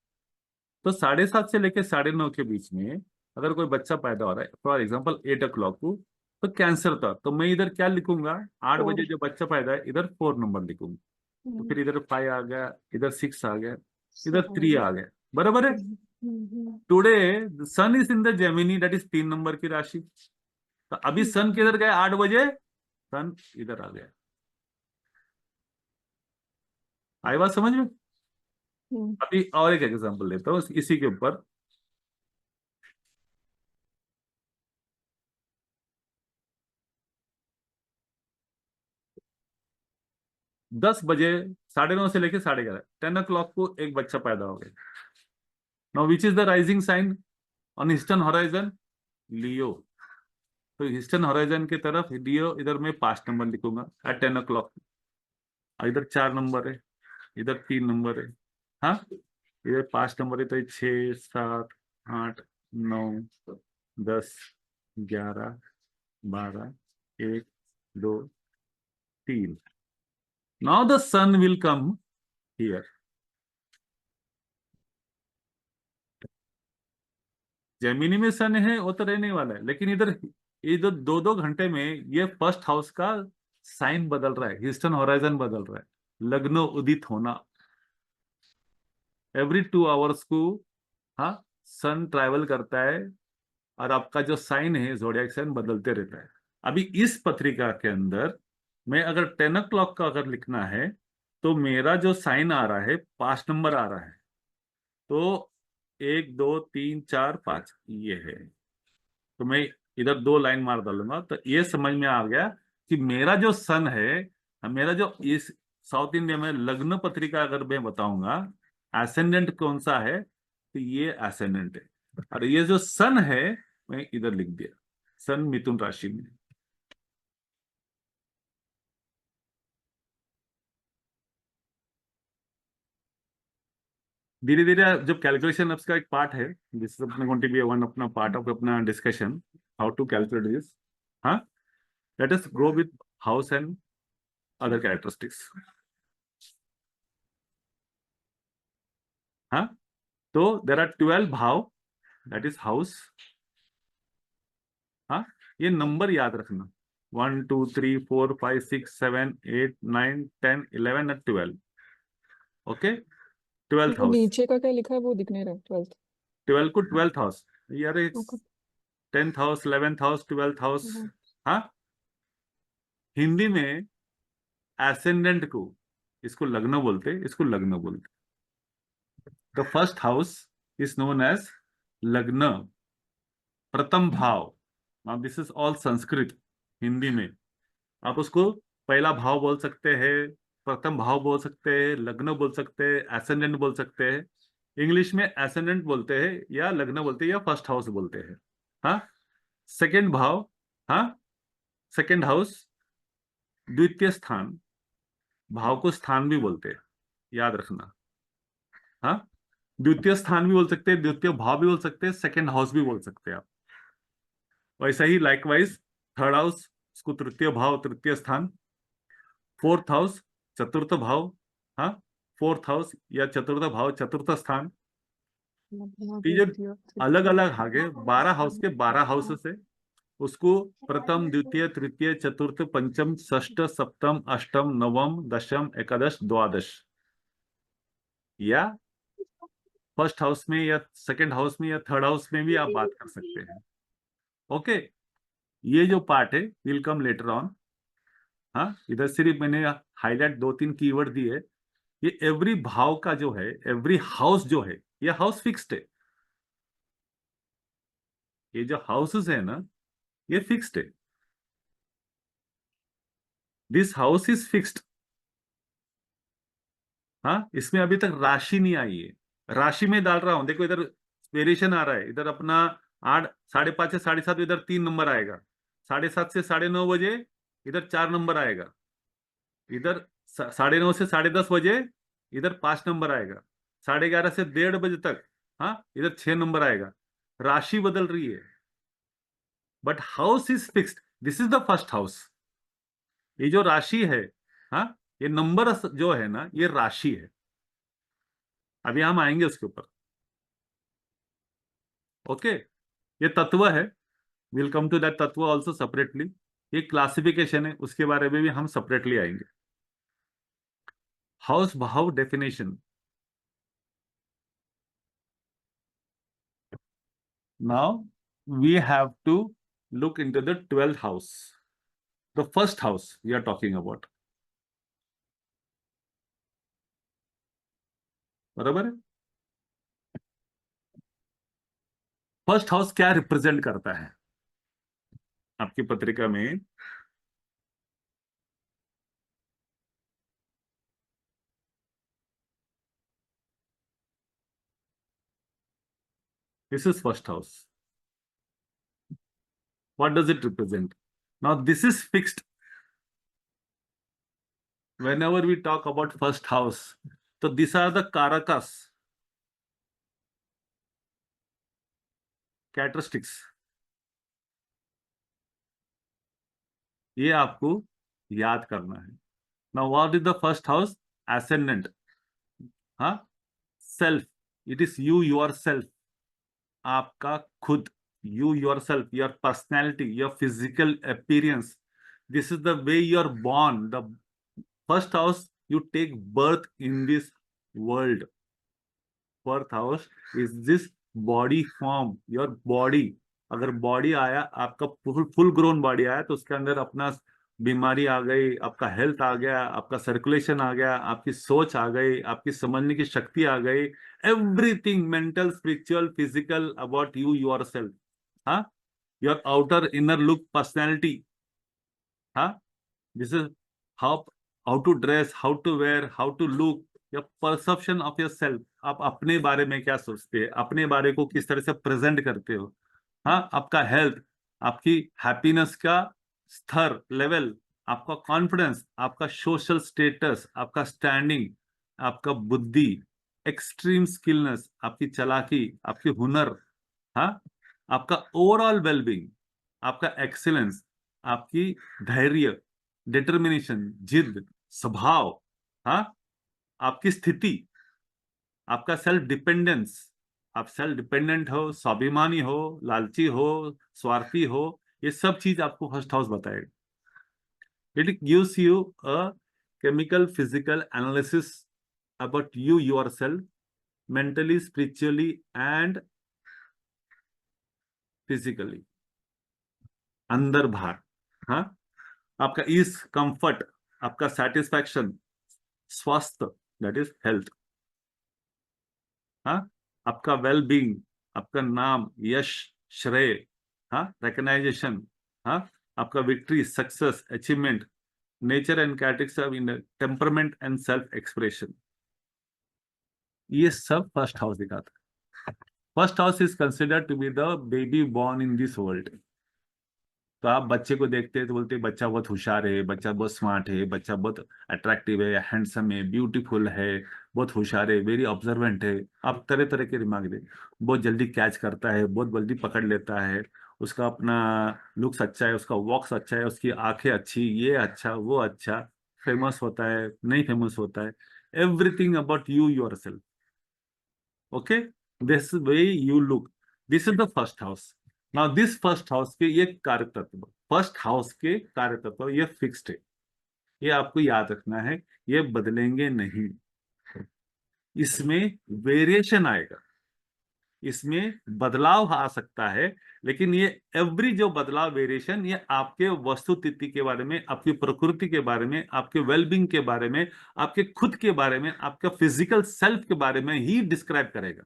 तो 7:30 से लेके 9:30 के बीच में अगर कोई बच्चा पैदा हो रहा है, फॉर एग्जाम्पल 8 o'clock को, तो कैंसर था, तो मैं इधर क्या लिखूंगा, 8 बजे 4. जो बच्चा पैदा है, इधर 4 नंबर लिखूंगा। तो Mm, फिर इधर 5 आ गया, इधर 6 आ गया, इधर 3 7. आ गया। बराबर है। Mm-hmm. Today sun is in the Gemini, that is 3 number की राशि। तो अभी सन किधर गया, 8 बजे सन इधर आ गया। आई बात समझ में? Mm. अभी और एक एग्जांपल देता हूँ इसी के ऊपर। 10 बजे, 9:30 से लेके 11:30, 10 o'clock को एक बच्चा पैदा हो गया। Now which is the rising sign on eastern horizon, Leo. तो ईस्टर्न हॉराइजन की तरफ लियो, इधर मैं 5 नंबर लिखूंगा एट 10 o'clock। इधर 4 नंबर है, इधर 3 नंबर है। हाँ, इधर 5 नंबर है, तो 6, 7, 8, 9, 10, 11, 12, 1, 2, 3। Now the sun will come here. Gemini में सन है, वो तो रहने वाला है, लेकिन इधर ये जो 2-2 घंटे में ये फर्स्ट हाउस का साइन बदल रहा है, ईस्टर्न होराइजन बदल रहा है, लग्न उदित होना। एवरी 2 आवर्स को, हाँ, सन ट्रैवल करता है, और आपका जो साइन है, जोडियाक साइन बदलते रहता है। अभी इस पत्रिका के अंदर मैं अगर 10 o'clock का अगर लिखना है, तो मेरा जो साइन आ रहा है, 5 नंबर आ रहा है। तो 1, 2, 3, 4, 5 ये है। तो मैं इधर 2 लाइन मार डालूंगा, तो ये समझ में आ गया कि मेरा जो सन है, मेरा जो इस साउथ इंडिया में लग्न पत्रिका अगर मैं बताऊंगा, एसेंडेंट कौन सा है, तो ये एसेंडेंट है। और ये जो सन है, मैं इधर लिख दिया, सन मिथुन राशि में। धीरे धीरे जब कैलकुलेशन उसका एक पार्ट है, दिस इज अपना गोइंग टू बी वन अपना पार्ट ऑफ अपना discussion, how to calculate this. हाँ, let us go with house and other characteristics. हाँ, तो देर आर 12 भाव, दैट इज हाउस। हाँ, ये नंबर याद रखना, 1, 2, 3, 4, 5, 6, 7, 8, 9, 10, 11 और 12। ओके, 12th वो हाउस। नीचे का क्या लिखा है वो दिख नहीं रहा है 12th. 12 को 12th हाउस, यार Okay. 10th house, 11th house, 12th house. Mhm. हाँ, हिंदी में एसेंडेंट को, इसको लग्न बोलते, इसको लग्न बोलते। The first house is known as lagna, pratham bhav. Now this is all Sanskrit. Hindi में आप उसको पहला भाव बोल सकते हैं, प्रथम भाव बोल सकते हैं, लग्न बोल सकते हैं, एसेंडेंट बोल सकते हैं। इंग्लिश में एसेंडेंट बोलते हैं, या लग्न बोलते हैं, या फर्स्ट हाउस बोलते हैं। हाँ, सेकेंड भाव, हाँ, सेकेंड हाउस, द्वितीय स्थान। भाव को स्थान भी बोलते हैं, याद रखना। हाँ, द्वितीय स्थान भी बोल सकते हैं, द्वितीय भाव भी बोल सकते हैं, सेकेंड हाउस भी बोल सकते हैं आप। वैसा ही लाइकवाइज थर्ड हाउस, उसको तृतीय भाव, तृतीय स्थान। फोर्थ हाउस, चतुर्थ भाव। हाँ, फोर्थ हाउस या चतुर्थ भाव, चतुर्थ स्थान। लग्न, तो ये जो द्वितीय, अलग तृतीय. अलग आगे 12 हाउस के 12 हाउसेस है, उसको प्रथम, द्वितीय, तृतीय, चतुर्थ, पंचम, षष्ठ, सप्तम, अष्टम, नवम, दशम, एकादश, द्वादश, या फर्स्ट हाउस में या सेकंड हाउस में या थर्ड हाउस में भी आप बात कर सकते हैं। ओके, ये जो पार्ट है विल कम लेटर ऑन। हाँ, इधर सिर्फ मैंने हाईलाइट 2-3 कीवर्ड दिए। ये एवरी भाव का जो है, एवरी हाउस जो है, ये हाउस फिक्स्ड है। ये जो हाउसेस है ना, ये फिक्स्ड है। This house is fixed. हाँ, इसमें अभी तक राशि नहीं आई है। राशि में डाल रहा हूं, देखो इधर वेरिएशन आ रहा है। इधर अपना 8, 5:30 से 7:30, इधर 3 नंबर आएगा। 7:30 से 9:30 बजे इधर 4 नंबर आएगा। इधर 9:30 से 10:30 बजे इधर 5 नंबर आएगा। 11:30 से 1:30 बजे तक, हाँ, इधर 6 नंबर आएगा। राशि बदल रही है, but house is fixed. This is the first house. ये जो राशि है, हाँ, ये नंबर जो है ना, ये राशि है। अभी हम आएंगे उसके ऊपर। ओके, ये तत्व है। विल कम टू दैट तत्व ऑल्सो सेपरेटली। ये क्लासिफिकेशन है, उसके बारे में भी हम सेपरेटली आएंगे। House bhav definition. Now we have to look into the 12th house, the first house we are talking about. बराबर है। फर्स्ट हाउस क्या रिप्रेजेंट करता है आपकी पत्रिका में? This is first house. What does it represent? Now this is fixed. Whenever we talk about first house, so these are the karakas, characteristics. ये आपको याद करना है। Now what is the first house? Ascendant. हाँ, self. It is you yourself. आपका खुद, you yourself, your personality, your physical appearance. This is the way you are born. The first house, you take birth in this world. Birth house is this body form, your body. अगर बॉडी आया आपका, फुल ग्रोन बॉडी आया, तो उसके अंदर अपना बीमारी आ गई, आपका हेल्थ आ गया, आपका सर्कुलेशन आ गया, आपकी सोच आ गई, आपकी समझने की शक्ति आ गई। Everything mental, spiritual, physical about you yourself. हाँ, your outer inner look, personality. हाँ, this is how how to dress, how to wear, how to look, your perception of yourself. आप अपने बारे में क्या सोचते हैं, अपने बारे को किस तरह से प्रेजेंट करते हो। हाँ, आपका हेल्थ, आपकी हैप्पीनेस का स्तर, लेवल, आपका कॉन्फिडेंस, आपका सोशल स्टेटस, आपका स्टैंडिंग, आपका बुद्धि, एक्सट्रीम स्किलनेस, आपकी चालाकी, आपकी हुनर, हाँ, आपका ओवरऑल वेलबींग, आपका एक्सीलेंस, आपकी धैर्य, डिटर्मिनेशन, जिद, स्वभाव, हाँ, आपकी स्थिति, आपका सेल्फ डिपेंडेंस। आप सेल्फ डिपेंडेंट हो, स्वाभिमानी हो, लालची हो, स्वार्थी हो, ये सब चीज आपको फर्स्ट हाउस बताएगा। It gives you a chemical physical analysis about you yourself, mentally, spiritually and physically, अंदर बाहर। हाँ, आपका ईज, कंफर्ट, आपका सेटिस्फैक्शन, स्वास्थ्य, दैट इज हेल्थ। हाँ, आपका वेल बींग, आपका नाम, यश, श्रेय, हाँ, रिकग्नाइजेशन, हाँ, आपका victory, success, achievement, nature and characteristics of in temperament and self expression. ये सब फर्स्ट हाउस दिखाता है। First house is considered to be the baby born in this world. तो आप बच्चे को देखते हैं तो बोलते हैं बच्चा बहुत होशियार है, बच्चा बहुत स्मार्ट है, बच्चा बहुत अट्रैक्टिव है, हैंडसम है, ब्यूटीफुल है, बहुत होशियार है, वेरी ऑब्जर्वेंट है। आप तरह तरह के दिमाग दे, बहुत जल्दी कैच करता है, बहुत जल्दी पकड़ लेता है, उसका अपना लुक्स अच्छा है, उसका वॉक्स अच्छा है, उसकी आंखें अच्छी, ये अच्छा, वो अच्छा, फेमस होता है, नहीं फेमस होता है। Everything about you your self. Okay, this way you look, this is the first house. Now this first house के ये कार्य तत्व, फर्स्ट हाउस के कार्य तत्व ये फिक्स्ड है, ये आपको याद रखना है, ये बदलेंगे नहीं, इसमें वेरिएशन आएगा, इसमें बदलाव आ सकता है, लेकिन ये एवरी जो बदलाव वेरिएशन ये आपके वस्तुस्थिति के बारे में, आपकी प्रकृति के बारे में, आपके वेलबींग के बारे में, आपके खुद के बारे में, आपका फिजिकल सेल्फ के बारे में ही डिस्क्राइब करेगा।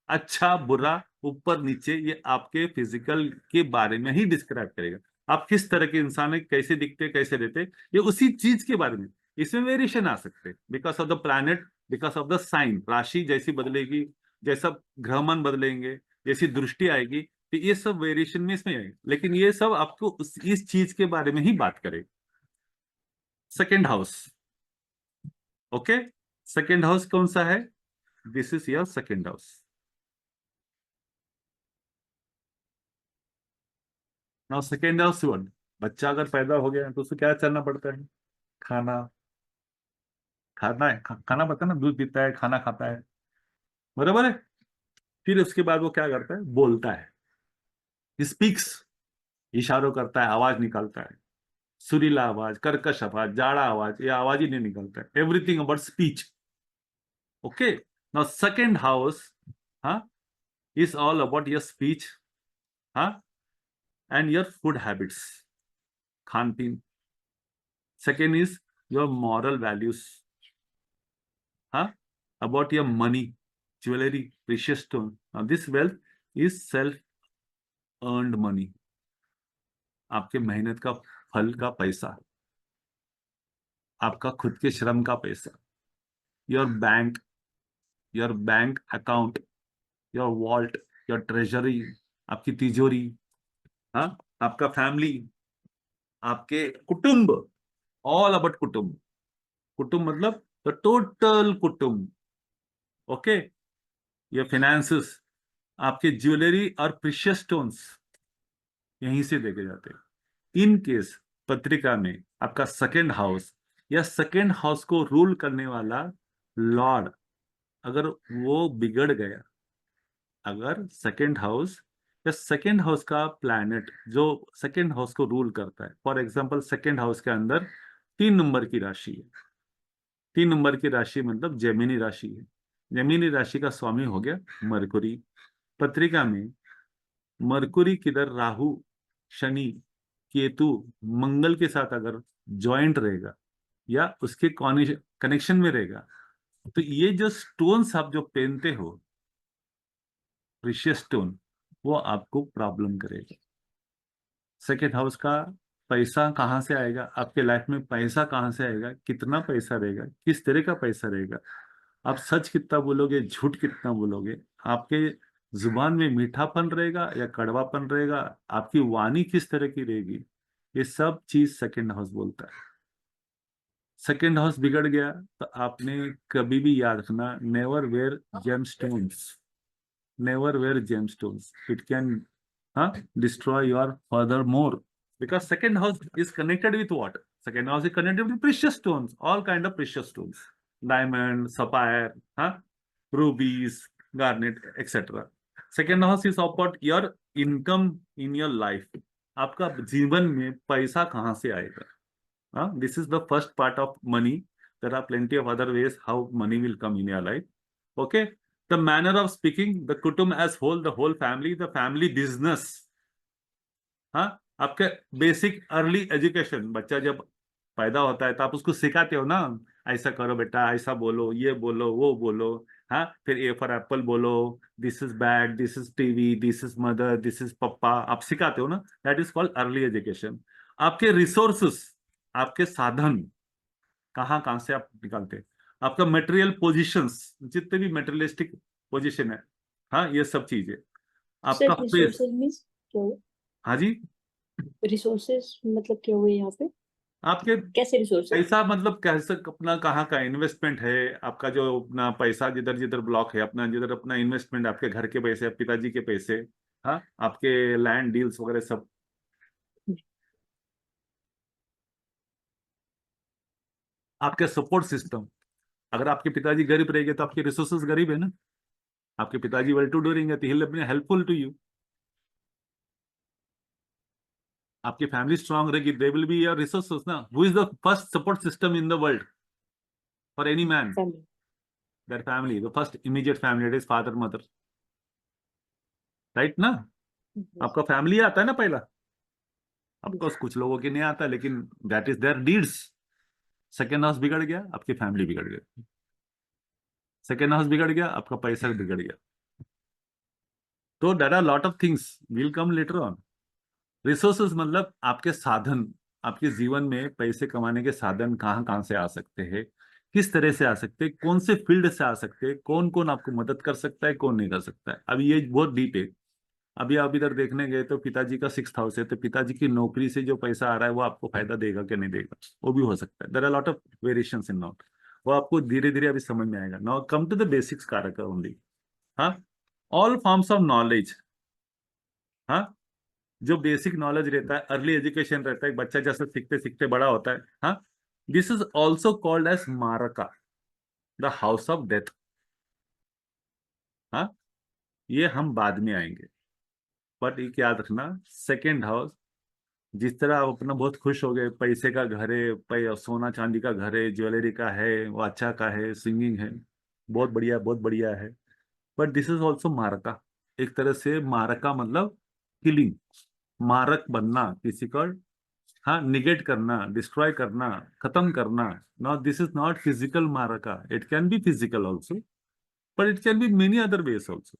अच्छा बुरा ऊपर नीचे ये आपके फिजिकल के बारे में ही डिस्क्राइब करेगा, आप किस तरह के इंसान है, कैसे दिखते, कैसे रहते, ये उसी चीज के बारे में, इसमें वेरिएशन आ सकते हैं because of the planet, because of the sign, राशि जैसी बदलेगी, जैसा ग्रहमान बदलेंगे, जैसी दृष्टि आएगी, तो ये सब वेरिएशन में इसमें आएगा, लेकिन ये सब आपको इस चीज के बारे में ही बात करेगा। Second house, okay, second house कौन सा है, this is your second house. Now second house one, बच्चा अगर पैदा हो गया तो उसे क्या चलना पड़ता है, खाना, खाना है, खाना पड़ता है ना, दूध पीता है, खाना खाता है, बराबर है। फिर उसके बाद वो क्या करता है, बोलता है, स्पीक्स, इशारों करता है, आवाज निकालता है, सुरीला आवाज, कर्कश आवाज, जाड़ा आवाज, ये आवाज ही नहीं निकलता है, everything about speech, okay. Now second house, हाँ, is all about your speech, हाँ, एंड योर फूड हैबिट्स, खान पीन। Second is your moral values, हाँ, about your money, jewelry, precious stone. Now, this wealth is self-earned money. आपके मेहनत का फल का पैसा, आपका खुद के श्रम का पैसा, your bank, your bank account, your vault, your treasury, आपकी तिजोरी, हाँ, आपका फैमिली, आपके कुटुंब, ऑल अबाउट कुटुंब, कुटुंब मतलब द टोटल कुटुंब, ओके। ये फिनेंसेस, आपके ज्वेलरी और प्रीशियस स्टोन्स यहीं से देखे जाते हैं। इन केस पत्रिका में आपका सेकेंड हाउस या सेकेंड हाउस को रूल करने वाला लॉर्ड अगर वो बिगड़ गया, अगर सेकेंड हाउस या सेकेंड हाउस का प्लैनेट जो सेकेंड हाउस को रूल करता है, फॉर एग्जांपल सेकेंड हाउस के अंदर 3 नंबर की राशि है, 3 नंबर की राशि मतलब जेमिनी राशि है, जेमिनी राशि का स्वामी हो गया मरकुरी। पत्रिका में मरकुरी किधर, राहु, शनि, केतु, मंगल के साथ अगर ज्वाइंट रहेगा या उसके कनेक्शन में रहेगा, तो ये जो स्टोन्स आप जो पहनते हो, प्रीशियस स्टोन, वो आपको प्रॉब्लम करेगा। सेकेंड हाउस का पैसा कहाँ से आएगा, आपके लाइफ में पैसा कहाँ से आएगा, कितना पैसा रहेगा, किस तरह का पैसा रहेगा, आप सच कितना बोलोगे, झूठ कितना बोलोगे, आपके जुबान में मीठापन रहेगा या कड़वापन रहेगा, आपकी वाणी किस तरह की रहेगी, ये सब चीज सेकेंड हाउस बोलता है। सेकेंड हाउस बिगड़ गया तो आपने कभी भी याद रखना, never wear gem stones, never wear gem stones, it can destroy your furthermore, because second house is connected with what, second house is connected with precious stones, all kind of precious stones, diamond, sapphire, rubies, garnet, etc. Second house is about your income in your life, आपका जीवन में पैसा कहाँ से आएगा, this is the first part of money. There are plenty of other ways how money will come in your life. Okay. The manner of speaking, the kutum as whole, the whole family, the family business. हाँ, आपके बेसिक अर्ली एजुकेशन, बच्चा जब पैदा होता है तो आप उसको सिखाते हो ना, ऐसा करो बेटा, ऐसा बोलो, ये बोलो, वो बोलो, हाँ, फिर ए फॉर एप्पल बोलो, this is bag, this is TV, this is mother, this is papa, आप सिखाते हो ना, that is called early education. आपके रिसोर्सेस, आपके साधन कहाँ कहाँ से आप निकालते हैं, आपका मटेरियल पोजीशंस, जितने भी मटेरियलिस्टिक पोजीशन है, हाँ, ये सब चीजें, आपका सर फेस, रिसोर्सेज मींस क्या हुआ, हाँ जी, रिसोर्सेज मतलब क्या हुए यहाँ पे, आपके कैसे रिसोर्सेज। पैसा मतलब कैसे, अपना कहाँ का इन्वेस्टमेंट है, आपका जो अपना पैसा जिधर जिधर ब्लॉक है, अपना जिधर अपना इन्वेस्टमेंट, आपके घर के पैसे, पिताजी के पैसे, हाँ, आपके लैंड डील्स वगैरह सब, आपके सपोर्ट सिस्टम। अगर आपके पिताजी गरीब रहेंगे तो आपके रिसोर्सेज गरीब है ना, आपके पिताजी वेल टू डू रहेंगे तो ही will be helpful to you. आपकी फैमिली स्ट्रांग रहेगी, they will be your resources ना। Who is the first support system in the world for any man? family. There family, the first immediate family, it is father mother, right ना? Yes. आपका फैमिली आता है ना पहला। ऑफकोर्स कुछ लोगों के नहीं आता, लेकिन that is their deeds. Second house बिगड़ गया, आपकी फैमिली बिगड़ गई। सेकेंड हाउस बिगड़ गया, आपका पैसा बिगड़ गया। तो there are lot of things will come later on. Resources मतलब आपके साधन, आपके जीवन में पैसे कमाने के साधन कहाँ कहाँ से आ सकते हैं, किस तरह से आ सकते हैं, कौन से फील्ड से आ सकते हैं, कौन कौन आपको मदद कर सकता है, कौन नहीं कर सकता है। अभी ये बहुत डीप है। अभी आप इधर देखने गए तो पिताजी का 6th हाउस है, तो पिताजी की नौकरी से जो पैसा आ रहा है वो आपको फायदा देगा कि नहीं देगा, वो भी हो सकता है। There are lot of variations in not, वो आपको धीरे धीरे अभी समझ में आएगा। Now come to the basics karak only. हाँ, ऑल फॉर्म्स ऑफ नॉलेज, हाँ, जो बेसिक नॉलेज रहता है, अर्ली एजुकेशन रहता है, एक बच्चा जैसे सीखते सीखते बड़ा होता है, हाँ, this is also called as maraka, the house of death. हाँ, ये हम बाद में आएंगे, बट एक याद रखना, सेकेंड हाउस, जिस तरह आप अपना बहुत खुश हो गए, पैसे का घर है, सोना चांदी का घर है, ज्वेलरी का है, वो अच्छा का है, सिंगिंग है, बहुत बढ़िया, बहुत बढ़िया है। बट दिस इज ऑल्सो मारका, एक तरह से मारका मतलब किलिंग, मारक बनना किसी का, हाँ, निगेट करना, डिस्ट्रॉय करना, खत्म करना। Now this is not physical maraka, it can be physical also, but it can be many other ways also,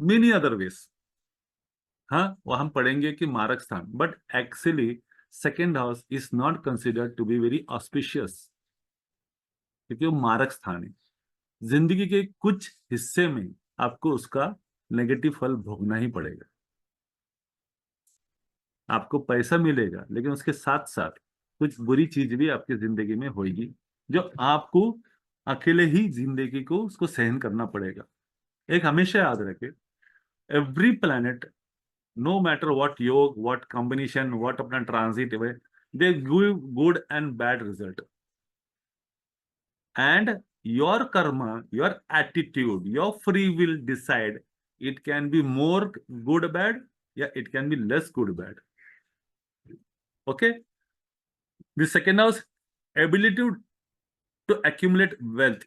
many other ways. हाँ, वो हम पढ़ेंगे कि मारक स्थान, but actually second house is not considered to be very auspicious, क्योंकि वो मारक स्थान है। जिंदगी के कुछ हिस्से में आपको उसका नेगेटिव फल भोगना ही पड़ेगा। आपको पैसा मिलेगा, लेकिन उसके साथ साथ कुछ बुरी चीज भी आपकी जिंदगी में होगी, जो आपको अकेले ही जिंदगी को उसको सहन करना पड़ेगा। एक हमेशा याद रखे, every planet, no matter what yoga, what combination, what अपना ट्रांजिट है, they give good and bad result. And your karma, your attitude, your free will decide, it can be more good bad या it can be less good bad. Okay, the second house, ability to accumulate wealth,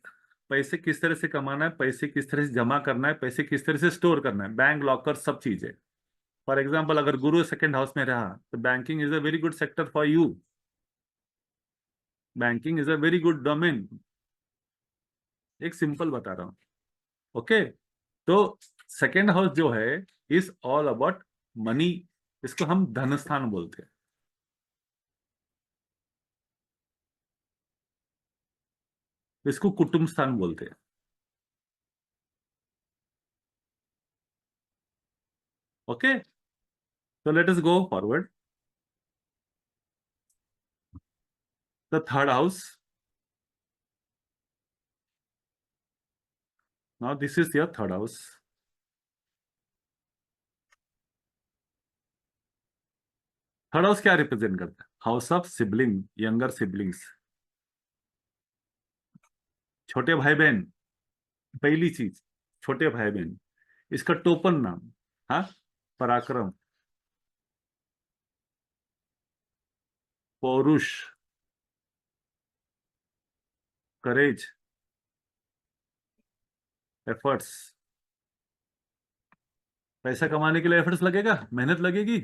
पैसे किस तरह से कमाना है, पैसे किस तरह से जमा करना है, पैसे किस तरह से स्टोर करना है, बैंक लॉकर सब चीज है। फॉर एग्जाम्पल, अगर गुरु सेकंड हाउस में रहा तो banking is a very good sector for you, banking is a very good domain. एक सिंपल बता रहा हूं, ओके। तो सेकेंड हाउस जो है इज ऑल अबाउट मनी, इसको हम धन स्थान बोलते हैं। इसको कुटुंब स्थान बोलते हैं। Okay, so let us go forward. The third house. Now this is your third house. Third house क्या रिप्रेजेंट करता है? House of sibling, younger siblings, छोटे भाई बहन। पहली चीज, छोटे भाई बहन, इसका टोपन नाम, हाँ, पराक्रम, पौरुष, करेज, एफर्ट्स। पैसा कमाने के लिए एफर्ट्स लगेगा, मेहनत लगेगी,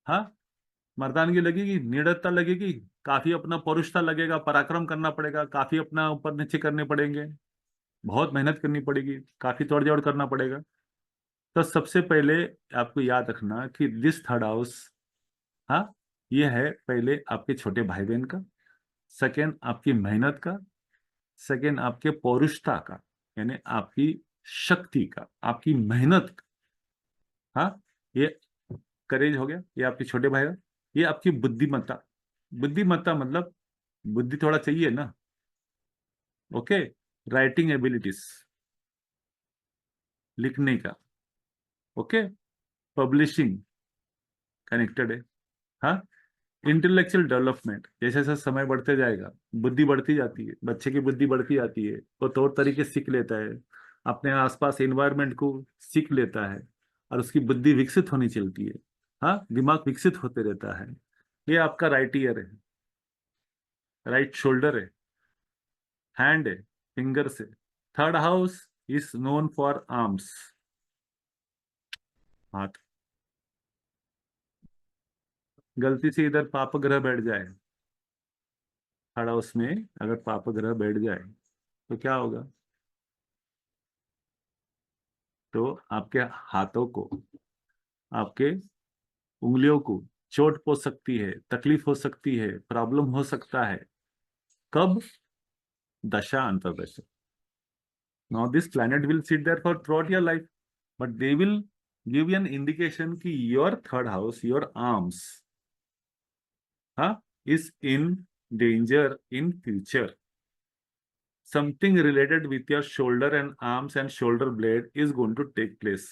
हाँ, मर्दानगी लगेगी, निडरता लगेगी, काफी अपना पौरुषता लगेगा, पराक्रम करना पड़ेगा, काफी अपना ऊपर नीचे करने पड़ेंगे, बहुत मेहनत करनी पड़ेगी, काफी तोड़ जोड़ करना पड़ेगा। तो सबसे पहले आपको याद रखना कि दिस थर्ड हाउस, हाँ, ये है पहले आपके छोटे भाई बहन का, सेकेंड आपकी मेहनत का, सेकेंड आपके पौरुषता का, यानी आपकी शक्ति का, आपकी मेहनत का, हाँ, ये करेज हो गया, ये आपके छोटे भाई का। ये आपकी बुद्धिमत्ता, बुद्धिमत्ता मतलब बुद्धि थोड़ा चाहिए ना, ओके, राइटिंग एबिलिटीज, लिखने का, ओके, पब्लिशिंग कनेक्टेड है, हाँ, इंटेलेक्चुअल डेवलपमेंट, जैसे जैसे समय बढ़ते जाएगा बुद्धि बढ़ती जाती है, बच्चे की बुद्धि बढ़ती जाती है, वो तौर तरीके सीख लेता है, अपने आसपास एनवायरनमेंट को सीख लेता है, और उसकी बुद्धि विकसित होनी चलती है। हाँ, दिमाग विकसित होते रहता है। ये आपका राइट ईयर है, राइट शोल्डर है, हैंड है, फिंगर्स है। Third house is known for arms, हाथ। गलती से इधर पाप ग्रह बैठ जाए, थर्ड हाउस में अगर पाप ग्रह बैठ जाए तो क्या होगा? तो आपके हाथों को, आपके उंगलियों को चोट पहुंच सकती है, तकलीफ हो सकती है, प्रॉब्लम हो सकता है। कब? दशा अंतरदशा। Now this planet will sit there for throughout your life, but they will give you an indication कि your third house, your arms, हाँ, is in danger in future. Something related with your shoulder and arms and shoulder blade is going to take place.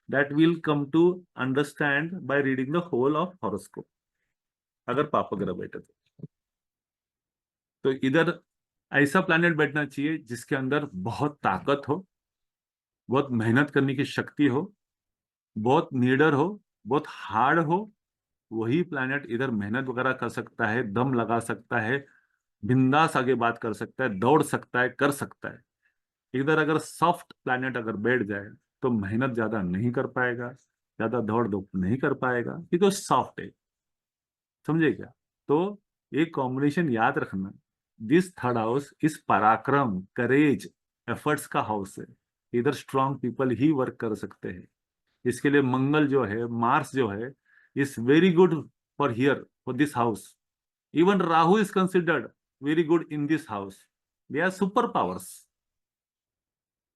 That will come to understand by reading the whole of horoscope. अगर पाप ग्रह बैठे तो इधर ऐसा प्लैनेट बैठना चाहिए जिसके अंदर बहुत ताकत हो, बहुत मेहनत करने की शक्ति हो, बहुत नीडर हो, बहुत हार्ड हो। वही प्लैनेट इधर मेहनत वगैरह कर सकता है, दम लगा सकता है, बिंदास आगे बात कर सकता है, दौड़ सकता है, कर सकता है। इधर अगर सॉफ्ट प्लैनेट अगर बैठ जाए तो मेहनत ज्यादा नहीं कर पाएगा, ज्यादा दौड़ धूप नहीं कर पाएगा, ये तो सॉफ्ट है। समझे क्या? तो एक कॉम्बिनेशन याद रखना, दिस थर्ड हाउस इस पराक्रम, करेज, एफर्ट्स का हाउस है। इधर स्ट्रांग पीपल ही वर्क कर सकते हैं। इसके लिए मंगल जो है, मार्स जो है, is very good for here, for this house. Even Rahu is considered very good in this house. They are super powers.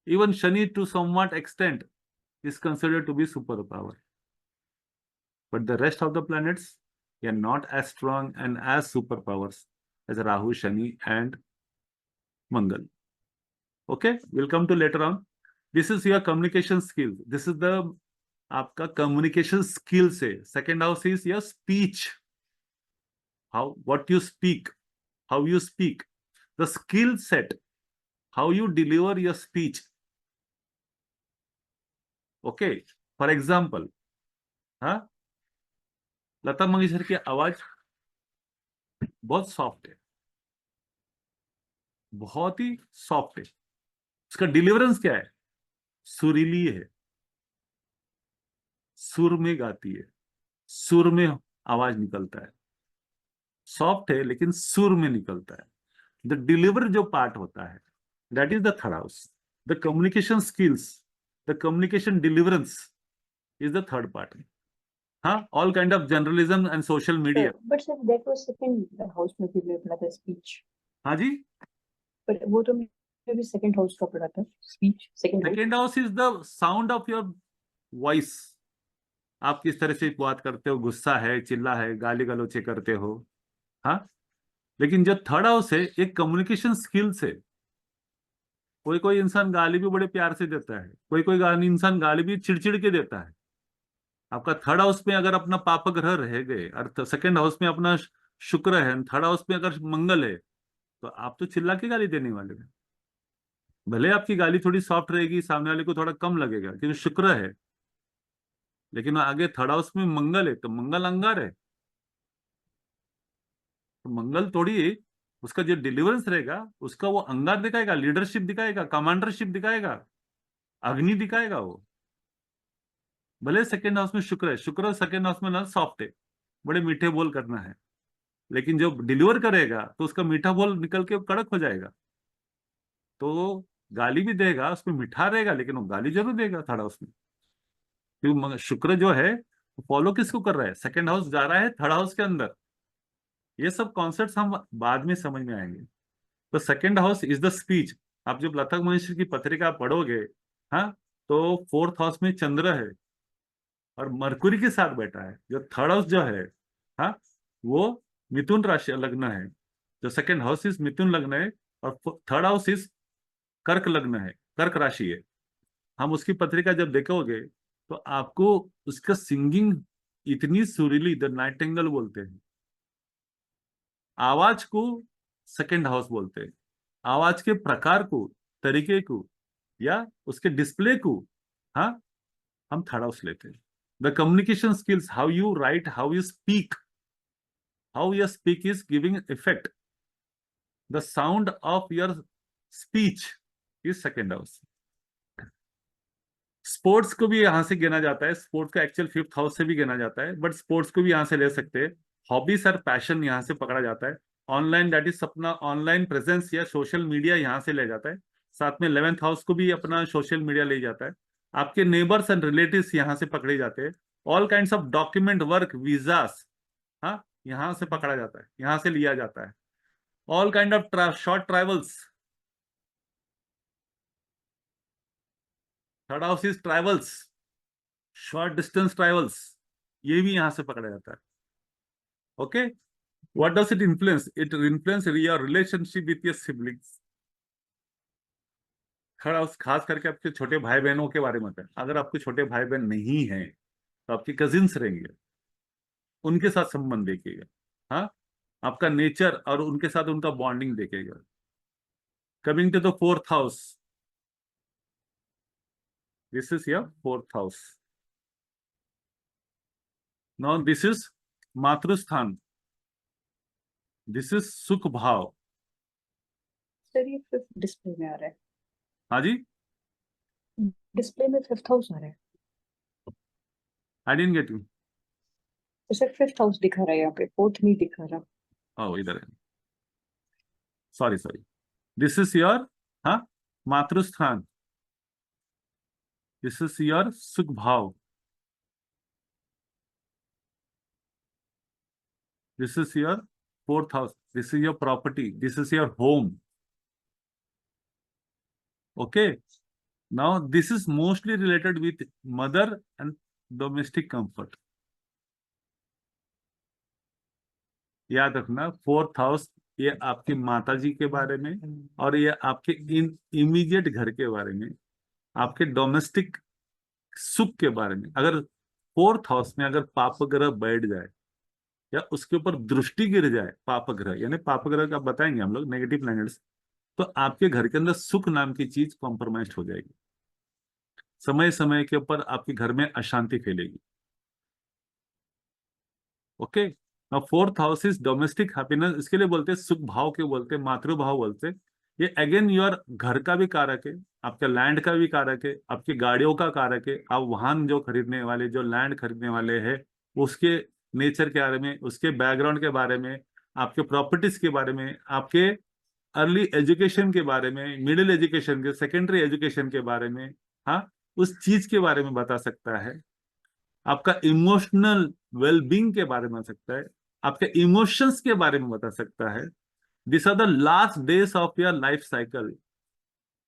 Even Shani to somewhat extent is considered to be superpower. But the rest of the planets are not as strong and as superpowers as Rahu, Shani and Mangal. Okay, we'll come to later on. This is your communication skill. This is the आपका communication skill से. Second house is your speech. What you speak, how you speak, the skill set, how you deliver your speech. Okay, for example, हाँ, लता मंगेशकर की आवाज बहुत सॉफ्ट है, बहुत ही सॉफ्ट है। उसका डिलीवरेंस क्या है? सुरीली है, सुर में गाती है, सुर में आवाज निकलता है। सॉफ्ट है लेकिन सुर में निकलता है। द डिलीवर जो पार्ट होता है, that is the third house. The communication skills, the communication deliverance is the third part. हाँ, all kind of journalism and social media. But sir, that was second house में भी मैं पढ़ा था speech. हाँ जी, But वो तो मैं भी second house का पढ़ा था speech. Second house. Second house is the sound of your voice. आप किस तरह से बात करते हो, गुस्सा है, चिल्ला है, गाली गलौचे करते हो। हाँ, लेकिन जो थर्ड हाउस है, एक कम्युनिकेशन स्किल्स है। कोई कोई इंसान गाली भी बड़े प्यार से देता है, कोई कोई इंसान गाली भी चिड़चिड़ के देता है। आपका थर्ड हाउस में अगर अपना पाप ग्रह रह गए और सेकेंड हाउस में अपना शुक्र है, थर्ड हाउस में अगर मंगल है, तो आप तो चिल्ला के गाली देने वाले हैं। भले आपकी गाली थोड़ी सॉफ्ट रहेगी, सामने वाले को थोड़ा कम लगेगा क्योंकि शुक्र है, लेकिन आगे थर्ड हाउस में मंगल है तो मंगल अंगार है। तो मंगल थोड़ी, उसका जो डिलीवरेंस रहेगा उसका वो अंगार दिखाएगा, लीडरशिप दिखाएगा, कमांडरशिप दिखाएगा, अग्नि दिखाएगा वो। भले सेकेंड हाउस में शुक्र है, शुक्र सेकेंड हाउस में ना सॉफ्ट है, बड़े मीठे बोल करना है, लेकिन जब डिलीवर करेगा तो उसका मीठा बोल निकल के कड़क हो जाएगा। तो गाली भी देगा, उसमें मीठा रहेगा, लेकिन वो गाली जरूर देगा थर्ड हाउस में। क्योंकि शुक्र जो है फॉलो किसको कर रहा है? सेकेंड हाउस जा रहा है थर्ड हाउस के अंदर। ये सब कॉन्सेप्ट्स हम बाद में समझ में आएंगे। तो second house is the speech. आप जब लता मंगेशकर की पत्रिका पढ़ोगे, हाँ, तो फोर्थ हाउस में चंद्र है और मरकुरी के साथ बैठा है। जो थर्ड हाउस जो है, हाँ, वो मिथुन राशि लग्न है। जो सेकेंड हाउस इज मिथुन लग्न है और थर्ड हाउस इज कर्क लग्न है, कर्क राशि है। हम उसकी पत्रिका जब देखोगे तो आपको उसका सिंगिंग इतनी सुरीली, द नाइटिंगेल बोलते हैं। आवाज को सेकेंड हाउस बोलते हैं, आवाज के प्रकार को, तरीके को या उसके डिस्प्ले को, हाँ, हम थर्ड हाउस लेते हैं। The communication skills, how you write, how you speak is giving effect. The sound of your speech is second house. Sports को भी यहां से गिना जाता है, स्पोर्ट्स का एक्चुअल 5th हाउस से भी गिना जाता है, बट स्पोर्ट्स को भी यहां से ले सकते हैं। हॉबीज और पैशन यहां से पकड़ा जाता है। ऑनलाइन, दैट इज अपना ऑनलाइन प्रेजेंस या सोशल मीडिया यहां से ले जाता है। साथ में 11th हाउस को भी अपना सोशल मीडिया ले जाता है। आपके नेबर्स एंड रिलेटिव्स यहां से पकड़े जाते हैं। All kinds of document work, visas, हाँ, यहां से पकड़ा जाता है, यहां से लिया जाता है। All kind of short travels, third house is travels, short distance travels, ये भी यहां से पकड़ा जाता है। Okay, what does it influence? It influence your relationship with your siblings. Third house खास करके आपके छोटे भाई बहनों के बारे में होता है। अगर आपके छोटे भाई बहन नहीं हैं तो आपके कजिन्स रहेंगे, उनके साथ संबंध देखिएगा। हाँ, आपका नेचर और उनके साथ उनका बॉन्डिंग देखेगा। Coming to the 4th house, this is your 4th house. Now this is matrusthan, this is sukh bhava. Sir ये 5th डिस्प्ले में आ रहा है, हाँ जी, डिस्प्ले में 5th हाउस आ रहा है। I didn't get you. तो सर 5th हाउस दिखा रहा है यहाँ पे, 4th नहीं दिखा रहा। ओ, इधर है, सॉरी। दिस इज योर, हाँ, मातृस्थान, दिस इज योर सुख भाव, this is your 4th house, this is your property, this is your home. Okay, now this is mostly related with mother and domestic comfort. याद रखना, 4th हाउस ये आपकी माता जी के बारे में और ये आपके इमीडिएट घर के बारे में, आपके डोमेस्टिक सुख के बारे में। अगर 4th हाउस में अगर पाप ग्रह बैठ जाए या उसके ऊपर दृष्टि गिर जाए, पाप ग्रह यानी पाप ग्रह का बताएंगे हम लोग, नेगेटिव प्लैनेट्स, तो आपके घर के अंदर सुख नाम की चीज कॉम्प्रोमाइज हो जाएगी। समय समय के ऊपर आपके घर में अशांति फैलेगी। Okay, now 4th house is domestic happiness, इसके लिए बोलते हैं सुख भाव के, बोलते हैं मातृभाव बोलते हैं। ये अगेन योर घर का भी कारक है, आपके लैंड का भी कारक है, आपकी गाड़ियों का कारक है। आप वाहन जो खरीदने वाले, जो लैंड खरीदने वाले हैं, उसके नेचर के बारे में, उसके बैकग्राउंड के बारे में, आपके प्रॉपर्टीज के बारे में, आपके अर्ली एजुकेशन के बारे में, मिडिल एजुकेशन के, सेकेंडरी एजुकेशन के बारे में, हाँ, उस चीज के बारे में बता सकता है। आपका इमोशनल वेलबींग के बारे में बता सकता है, आपके इमोशंस के बारे में बता सकता है। This are the last days of your life cycle,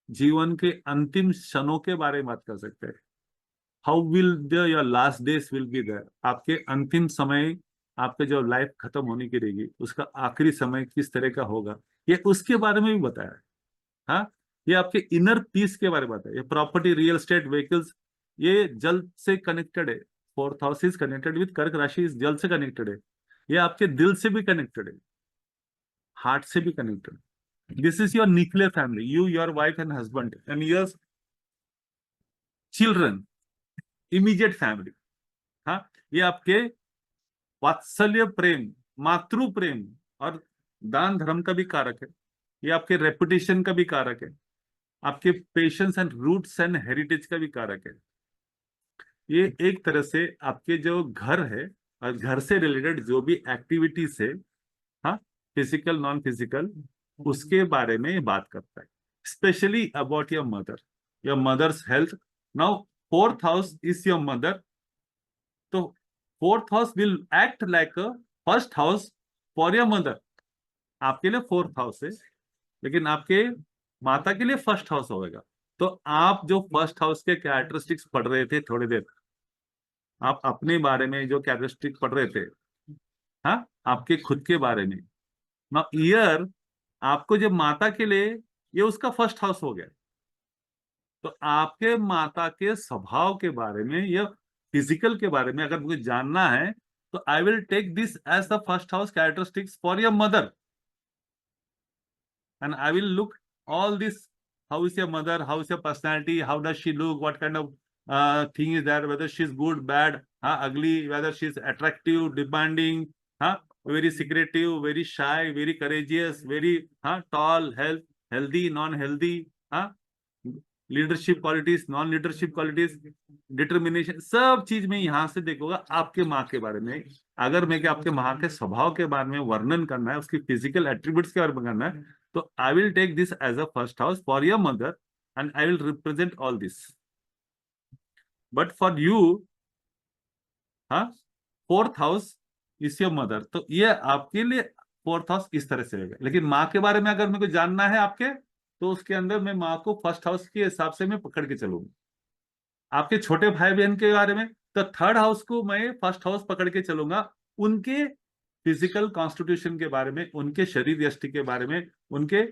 जीवन के अंतिम क्षणों के बारे में बात कर सकते हैं। How will your last days will be there, आपके अंतिम समय, आपके जो लाइफ खत्म होने की रहेगी उसका आखिरी समय किस तरह का होगा, ये उसके बारे में भी बताया है। हाँ, ये आपके इनर पीस के बारे में बताया। ये प्रॉपर्टी, रियल एस्टेट, व्हीकल्स, ये जल से कनेक्टेड है। 4th house is connected with कर्क राशि, इस जल से कनेक्टेड है। ये आपके दिल से भी कनेक्टेड है, हार्ट से भी connected. This is your nuclear family, you, your wife and husband and your children, immediate family. हाँ, ये आपके वात्सल्य प्रेम, मातृ प्रेम और दान धर्म का भी कारक है। ये आपके रेपुटेशन का भी कारक है, आपके patience and roots and heritage का भी कारक है। ये एक तरह से आपके जो घर है और घर से रिलेटेड जो भी एक्टिविटीज है, हाँ, फिजिकल नॉन फिजिकल, उसके बारे में बात करता है। Specially about your mother, your mother's health. Now 4th house is your mother, तो 4th house will act like a 1st house for your mother. आपके लिए 4th हाउस है, लेकिन आपके माता के लिए 1st हाउस होगा। तो आप जो 1st हाउस के कैरेक्टरिस्टिक्स पढ़ रहे थे थोड़ी देर, आप अपने बारे में जो कैरेक्टरिस्टिक पढ़ रहे थे, हाँ, आपके खुद के बारे में, ना ईयर आपको जब माता के लिए, ये उसका 1st हाउस हो गया। तो आपके माता के स्वभाव के बारे में या फिजिकल के बारे में अगर मुझे जानना है, तो I will take this as the 1st house characteristics for your mother, and I will look all this. How is your mother? How is your personality? How does she look? What kind of thing is that whether she's good, bad, ugly, whether she's attractive, demanding, very secretive, very shy, very courageous, very tall, healthy, non-healthy, leadership qualities, non leadership qualities, determination, सब चीज में यहां से देखूंगा आपके माँ के बारे में। अगर मैं आपके माँ के स्वभाव के बारे में वर्णन करना है, उसकी फिजिकल एट्रीब्यूट्स के बारे में करना है, तो I will take this as a first house for your mother and I will represent all this. But for you fourth house is your mother, तो ये आपके लिए फोर्थ हाउस इस तरह से रहेगा। लेकिन माँ के बारे में अगर मेरे को जानना है आपके, तो उसके अंदर मैं माँ को फर्स्ट हाउस के हिसाब से मैं पकड़ के चलूंगा। आपके छोटे भाई बहन के बारे में तो थर्ड हाउस को मैं फर्स्ट हाउस पकड़ के चलूंगा, उनके फिजिकल कॉन्स्टिट्यूशन के बारे में, उनके शरीर यष्टि के बारे में, उनके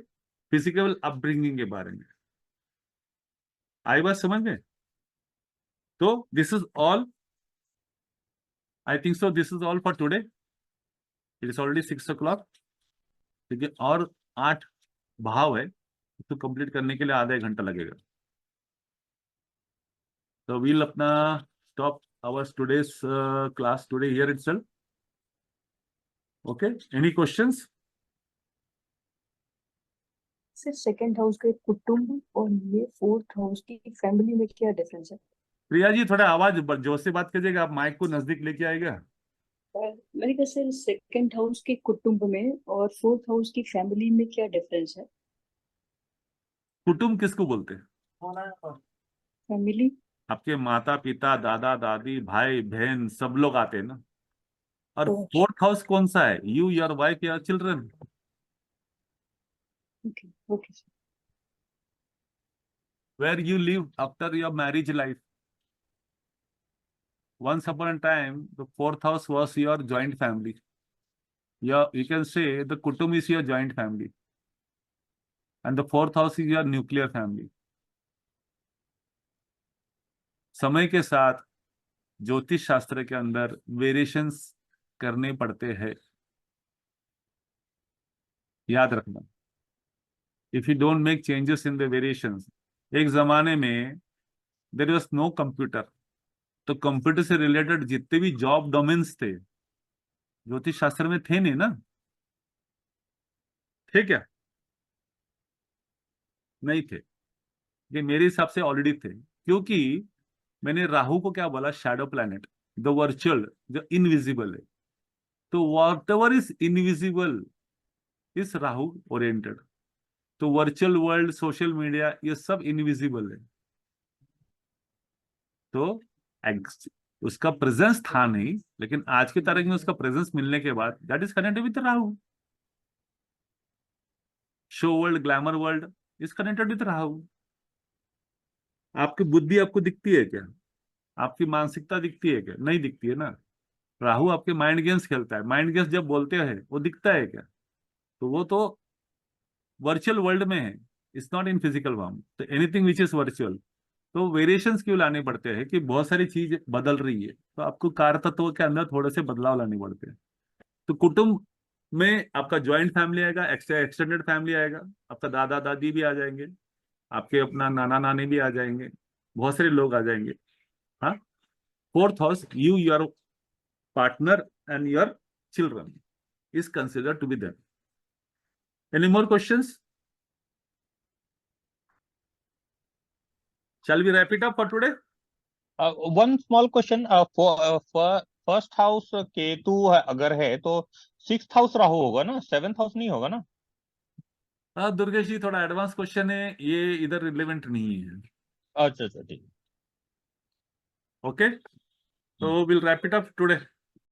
फिजिकल अपब्रिंगिंग के बारे में। आई बात समझ में? तो this is all, I think so this is all for today. It is already 6 o'clock। ठीक है, और 8 भाव है, तो कंप्लीट करने के लिए आधा 1 घंटा लगेगा। तो वील अपना stop our today's class today here itself. Okay, any questions? Sir second house के कुटुंब और ये फोर्थ हाउस की फैमिली में क्या डिफरेंस है? प्रिया जी थोड़ा आवाज जोर से बात कीजिएगा, आप माइक को नजदीक लेके आएगा। मैंने कहा सर सेकंड हाउस के कुटुंब में और फोर्थ हाउस की फैमिली में क्या डिफरेंस है? कुटुंब किसको बोलते हैं? फैमिली। आपके माता पिता, दादा दादी, भाई बहन सब लोग आते हैं ना। और ओके फोर्थ हाउस कौन सा है? You, your wife, your children. Okay okay sir. Where you live after your marriage life. Once upon a time, the fourth house was your joint family. You can say the kutum is your joint family, and the fourth house is your nuclear family. समय के साथ ज्योतिष शास्त्र के अंदर वेरिएशंस करने पड़ते हैं, याद रखना। If you don't make changes in the variations, एक जमाने में देयर वाज नो कंप्यूटर, तो कंप्यूटर से रिलेटेड जितने भी जॉब डोमेन्स थे ज्योतिष शास्त्र में थे नहीं ना, थे क्या? नहीं थे। ये मेरे हिसाब से ऑलरेडी थे, क्योंकि मैंने राहु को क्या बोला? शैडो प्लैनेट, द वर्चुअल, जो इनविजिबल है। तो what ever is invisible is Rahu oriented. तो वर्चुअल वर्ल्ड, सोशल मीडिया, ये सब इनविजिबल है। तो उसका प्रेजेंस था नहीं, लेकिन आज की तारीख में उसका प्रेजेंस मिलने के बाद that is connected with Rahu. Show world, glamour world is connected with Rahu. आपकी बुद्धि आपको दिखती है क्या? आपकी मानसिकता दिखती है क्या? नहीं दिखती है ना। राहु आपके माइंड गेम्स खेलता है। माइंड गेम्स जब बोलते हैं वो दिखता है क्या? तो वो तो वर्चुअल वर्ल्ड में है, it's not in physical form. तो एनीथिंग विच इज वर्चुअल, तो वेरिएशंस क्यों लाने पड़ते हैं कि बहुत सारी चीज बदल रही है, तो आपको कार्य तत्व के अंदर थोड़े से बदलाव लाने पड़ते हैं। तो कुटुंब में आपका ज्वाइंट फैमिली आएगा, एक्सटेंडेड फैमिली आएगा, आपका दादा दादी भी आ जाएंगे, आपके अपना नाना नानी भी आ जाएंगे, बहुत सारे लोग आ जाएंगे। हाँ, fourth house, you, your partner and your children is considered to be there. Any more questions? Shall we wrap it up for today? One small question. For first house Ketu अगर है तो 6th हाउस राहु होगा ना, 7th हाउस नहीं होगा ना? दुर्गेश जी थोड़ा एडवांस क्वेश्चन है, ये इधर रिलेवेंट नहीं है। अच्छा ठीक। ओके, तो we'll wrap it up today.